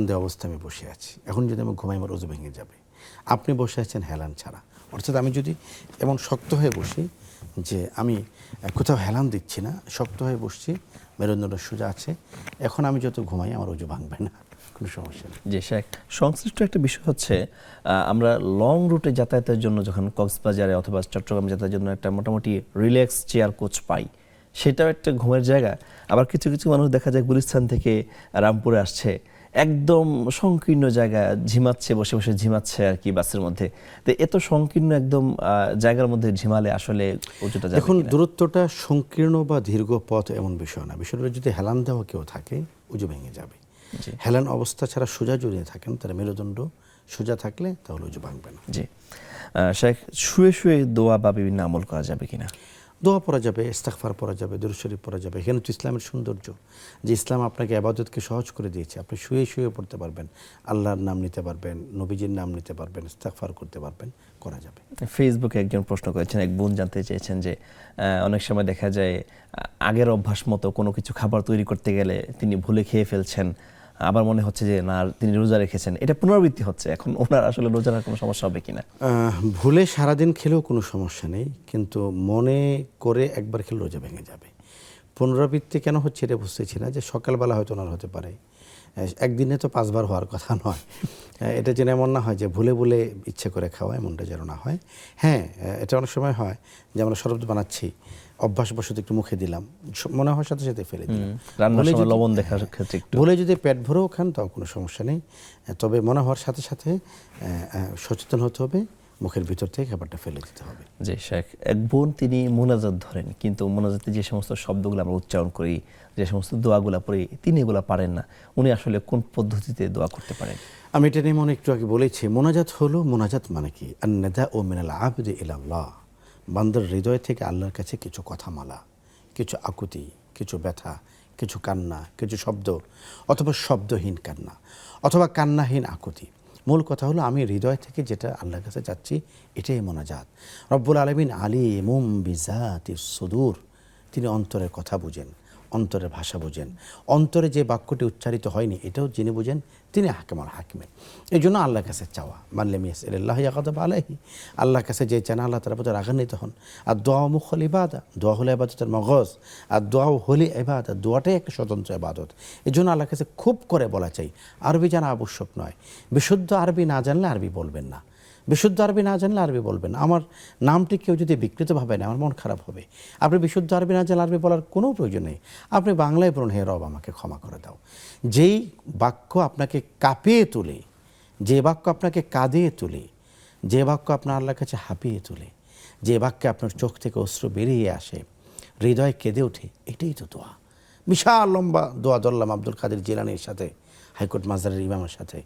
Speaker 2: দেওয়া অবস্থায় আমি বসে আছি, এখন যদি আমি ঘুমাই আমার অজু ভেঙে যাবে। আপনি বসে আছেন হেলান ছাড়া, অর্থাৎ আমি যদি এমন শক্ত হয়ে বসি যে আমি কোথাও হেলান দিচ্ছি না, শক্ত হয়ে বসছি, মেরুদণ্ড সোজা আছে, এখন আমি যত ঘুমাই আমার অজু ভাঙবে না, কোনো সমস্যা নেই।
Speaker 1: জি শেখ, সংশ্লিষ্ট একটা বিষয় হচ্ছে আমরা লং রুটে যাতায়াতের জন্য যখন কক্সবাজারে অথবা চট্টগ্রামে যাতায়াতের জন্য একটা মোটামুটি রিল্যাক্স চেয়ার কোচ পাই, সেটাও একটা ঘুমের জায়গা। আবার কিছু কিছু মানুষ দেখা যায় গুলিস্তান থেকে রামপুরে আসছে, একদম সংকীর্ণ জায়গা, ঝিমাচ্ছে, বসে বসে ঝিমাচ্ছে আর কি বাসের মধ্যে। তো এত সংকীর্ণ একদম জায়গার মধ্যে ঝিমালে আসলে অজুটা যাবে
Speaker 2: দেখুন,
Speaker 1: কিনা?
Speaker 2: দূরত্বটা সংকীর্ণ বা দীর্ঘ পথ এমন বিষয় না। বিষয়টা যদি হেলান দেওয়া কেউ থাকে অজু ভেঙে যাবে। হেলান অবস্থা ছাড়া সোজা যদি থাকেন, তাহলে মেরুদণ্ড সোজা থাকলে তাহলে অজু ভাঙবে না।
Speaker 1: জি শেখ, শুয়ে শুয়ে দোয়া বা বিভিন্ন আমল করা যাবে কিনা?
Speaker 2: দোয়া পড়া যাবে, ইস্তিগফার পড়া যাবে, দুরূদ শরীফ পড়া যাবে। এখানে তো ইসলামের সৌন্দর্য, যে ইসলাম আপনাকে ইবাদতকে সহজ করে দিয়েছে। আপনি শুয়ে শুয়ে পড়তে পারবেন, আল্লাহর নাম নিতে পারবেন, নবীজির নাম নিতে পারবেন, ইস্তিগফার করতে পারবেন, করা যাবে।
Speaker 1: ফেসবুকে একজন প্রশ্ন করেছেন, এক বোন জানতে চেয়েছেন যে অনেক সময় দেখা যায় আগের অভ্যাস মতো কোনো কিছু খাবার তৈরি করতে গেলে তিনি ভুলে খেয়ে ফেলছেন, আবার মনে হচ্ছে যে না তিনি রোজা রেখেছেন, এটা পুনরাবৃত্তি হচ্ছে। এখন ওনার আসলে রোজার কোনো সমস্যা হবে কিনা?
Speaker 2: ভুলে সারাদিন খেলেও কোনো সমস্যা নেই, কিন্তু মনে করে একবার খেলে রোজা ভেঙে যাবে। পুনরাবৃত্তি কেন হচ্ছে এটা বুঝতেছি না, যে সকালবেলা হয়তো ওনার হতে পারে, একদিনে তো 5 বার হওয়ার কথা নয়। এটা যেন এমন না হয় যে ভুলে ভুলে ইচ্ছে করে খাওয়া, এমনটা যেন না হয়। হ্যাঁ, এটা অনেক সময় হয় যে আমরা শরবত বানাচ্ছি, অভ্যাসবশত একটু মুখে দিলাম, মনে হয় সাথে সাথে ফেলে দিলাম।
Speaker 1: রান্নার সময় লবণ দেখার ক্ষেত্রে একটু
Speaker 2: ভুলে যদি পেট ভরেও খান তাও কোনো সমস্যা নেই, তবে মনে হওয়ার সাথে সাথে সচেতন হতে হবে, মুখের ভিতর থেকে খাবারটা ফেলে দিতে হবে।
Speaker 1: জি শেখ, এক বোন তিনি মোনাজাত ধরেন, কিন্তু মোনাজাতে যে সমস্ত শব্দগুলো আমরা উচ্চারণ করি, যে সমস্ত দোয়াগুলো পড়ি, তিনি এগুলো পারেন না। উনি আসলে কোন পদ্ধতিতে দোয়া করতে পারেন?
Speaker 2: আমি এটা নিয়ে একটু আগে বলেছি, মোনাজাত হলো, মোনাজাত মানে কি, আন-নাদা ও মিনাল আবদি ইলাল্লাহ, বান্দার হৃদয় থেকে আল্লাহর কাছে কিছু কথা মালা, কিছু আকুতি, কিছু ব্যথা, কিছু কান্না, কিছু শব্দ, অথবা শব্দহীন কান্না, অথবা কান্নাহীন আকুতি। মূল কথা হলো আমি হৃদয় থেকে যেটা আল্লাহর কাছে চাচ্ছি, এটাই মোনাজাত। রব্বুল আলামিন আলিমুম বিজাতিস সুদূর, তিনি অন্তরের কথা বুঝেন, অন্তরের ভাষা বোঝেন, অন্তরে যে বাক্যটি উচ্চারিত হয়নি এটাও যিনি বুঝেন তিনি হাকিমুল হাকিমের। এই জন্য আল্লাহর কাছে চাওয়া, মাল্লাম ইয়াসআলিল্লাহ ইয়াগদাব আলাইহি, আল্লাহর কাছে যে চান আল্লাহ তার প্রতি রাগান্বিত হন। আর দোয়া মুখল ইবাদা, দোয়া হলো ইবাদতের মগজ, আর দোয়াও হলি ইবাদত, দোয়াটাই একটা স্বতন্ত্র ইবাদত। এই জন্য আল্লাহর কাছে খুব করে বলা চাই। আরবি জানা আবশ্যক নয়, বিশুদ্ধ আরবি না জানলে আরবি বলবেন না, বিশুদ্ধ আরবি না জানলে আরবি বলবেন। আমার নামটি কেউ যদি বিকৃতভাবে নেয় আমার মন খারাপ হবে। আপনি বিশুদ্ধ আরবি না জানলে আরবি বলার কোনো প্রয়োজন নেই, আপনি বাংলায় বলুন, হে রব আমাকে ক্ষমা করে দাও। যেই বাক্য আপনাকে কাঁপিয়ে তোলে, যে বাক্য আপনাকে কাঁদিয়ে তোলে, যে বাক্য আপনার আল্লাহর কাছে হাঁপিয়ে তোলে, যে বাক্যে আপনার চোখ থেকে অশ্রু বেরিয়ে আসে, হৃদয় কেঁদে ওঠে, এটাই তো দোয়া। বিশাল লম্বা দোয়া ধরলাম আব্দুল কাদের জিলানীর সাথে, হাইকোর্ট মাজারের ইমামের সাথে,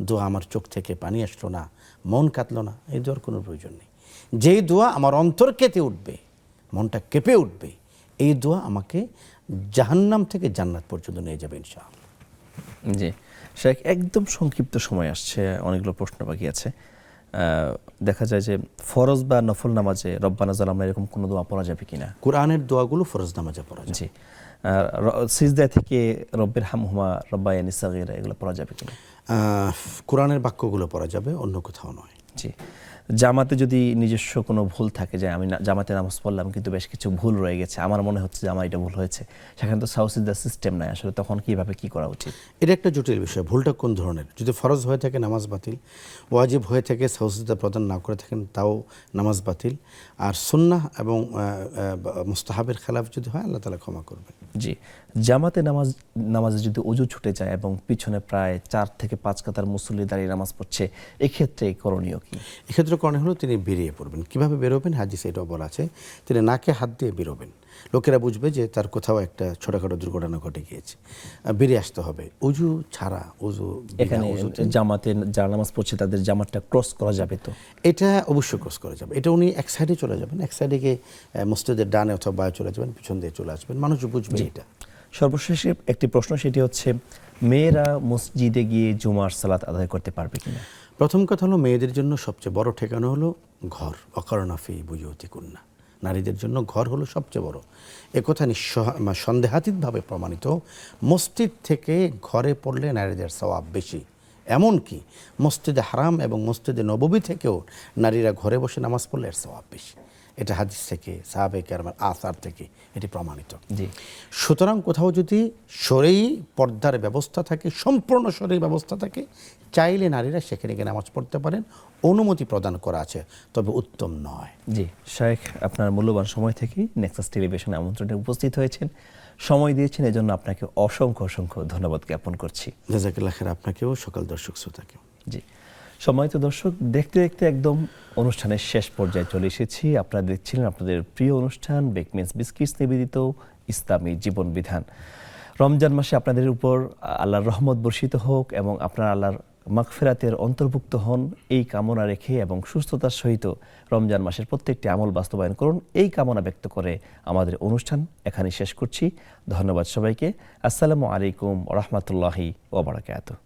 Speaker 2: দোয়া আমার চোখ থেকে পানি আসলো না, মন কাঁদলো না, এই দোয়ার কোনো প্রয়োজন নেই। যেই দোয়া আমার অন্তর কেঁপে উঠবে, মনটা কেঁপে উঠবে, এই দোয়া আমাকে জাহান্নাম থেকে জান্নাত পর্যন্ত নিয়ে যাবে ইনশাআল্লাহ।
Speaker 1: জি শেখ, একদম সংক্ষিপ্ত সময় আসছে, অনেকগুলো প্রশ্ন বাকি আছে। দেখা যায় যে ফরজ বা নফল নামাজে রব্বানা জালামনা এরকম কোনো দোয়া পড়া যাবে কিনা?
Speaker 2: কোরআনের দোয়াগুলো ফরজ নামাজে পড়া যায়।
Speaker 1: জি, সিজদা থেকে রব্বির হামহুমা রব্বায়ানি সাগীরা এগুলো পড়া যাবে কিনা?
Speaker 2: কোরআনের বাক্যগুলো পড়া যাবে, অন্য কোথাও নয়।
Speaker 1: জি, জামাতে যদি নিজস্ব কোনো ভুল থাকে, যে আমি জামাতে নামাজ পড়লাম কিন্তু বেশ কিছু ভুল রয়ে গেছে, আমার মনে হচ্ছে যে আমার এটা ভুল হয়েছে, সেখানে তো সাউসিদা সিস্টেম নাই আসলে, তখন কিভাবে কি করা উচিত?
Speaker 2: এটা একটা জটিল বিষয়। ভুলটা কোন ধরনের? যদি ফরজ হয়ে থাকে নামাজ বাতিল, ওয়াজিব হয়ে থাকে সাউসিদা প্রদান না করে থাকেন তাও নামাজ বাতিল, আর সুন্নাহ এবং মুস্তাহাবের খেলাফ যদি হয় আল্লাহ তাআলা ক্ষমা করবেন।
Speaker 1: জি, জামাতে নামাজে যদি ওযু ছুটে যায় এবং পিছনে প্রায় 4 থেকে 5 কাতার মুসল্লি দাঁড়িয়ে নামাজ পড়ছে, এক্ষেত্রে করণীয় কি?
Speaker 2: এক্ষেত্রে করণীয় হলো তিনি বেরিয়ে পড়বেন। কিভাবে বেরোবেন? হাদিসে এটাও বলা আছে, তিনি নাকে হাত দিয়ে বেরোবেন, লোকেরা বুঝবে যে তার কোথাও একটা ছোটখাটো দুর্ঘটনা ঘটে গিয়েছে, বেরিয়ে আসতে হবে। উজু ছাড়া, উজু
Speaker 1: এখানে জামাতে যারা নামাজ পড়ছে তাদের জামাতটা ক্রস করা যাবে তো?
Speaker 2: এটা অবশ্যই ক্রস করা যাবে। এটা উনি এক সাইডে চলে যাবেন, এক সাইডে গিয়ে মসজিদের ডানে অথবা বায়ে চলে যাবেন, পিছন দিয়ে চলে আসবেন, মানুষ বুঝবে এটা।
Speaker 1: সর্বশেষে একটি প্রশ্ন, সেটি হচ্ছে মেয়েরা মসজিদে গিয়ে জুমার সালাত আদায় করতে পারবে কিনা?
Speaker 2: প্রথম কথা হলো মেয়েদের জন্য সবচেয়ে বড় ঠিকানা হলো ঘর, ওয়াকারনা ফি বুয়ুতিকুন্না, নারীদের জন্য ঘর হলো সবচেয়ে বড়। একথা সন্দেহাতীতভাবে প্রমাণিত। মসজিদ থেকে ঘরে পড়লে নারীদের সওয়াব বেশি, এমনকি মসজিদে হারাম এবং মসজিদে নববী থেকেও নারীরা ঘরে বসে নামাজ পড়লে এর সওয়াব বেশি। এটা হাদিস থেকে, সাহাবে কেরামের আসার থেকে এটি প্রমাণিত।
Speaker 1: জি,
Speaker 2: সুতরাং কোথাও যদি শরঈ পর্দার ব্যবস্থা থাকে, সম্পূর্ণ শরঈ ব্যবস্থা থাকে, চাইলে নারীরা সেখানে গিয়ে নামাজ পড়তে পারেন, অনুমতি প্রদান করা আছে, তবে উত্তম নয়।
Speaker 1: জি শাইখ, আপনার মূল্যবান সময় থেকে নেক্সাস টেলিভিশনে আমন্ত্রণে উপস্থিত হয়েছেন, সময় দিয়েছেন, এজন্য আপনাকে অসংখ্য অসংখ্য ধন্যবাদ জ্ঞাপন করছি।
Speaker 2: জাযাকাল্লাহ খাইর, আপনাকেও, সকল দর্শক শ্রোতাকেও।
Speaker 1: জি, সম্মানিত দর্শক, দেখতে দেখতে একদম অনুষ্ঠানের শেষ পর্যায়ে চলে এসেছি। আপনারা দেখছিলেন আপনাদের প্রিয় অনুষ্ঠান বেকমেন্স বিস্কিটস নিবেদিত ইসলামী জীবন বিধান। রমজান মাসে আপনাদের উপর আল্লাহর রহমত বর্ষিত হোক এবং আপনারা আল্লাহর মাগফিরাতের অন্তর্ভুক্ত হন, এই কামনা রেখে এবং সুস্থতার সহিত রমজান মাসের প্রত্যেকটি আমল বাস্তবায়ন করুন, এই কামনা ব্যক্ত করে আমাদের অনুষ্ঠান এখানে শেষ করছি। ধন্যবাদ সবাইকে। আসসালামু আলাইকুম ওয়া রাহমাতুল্লাহি ওয়া বারাকাতুহু।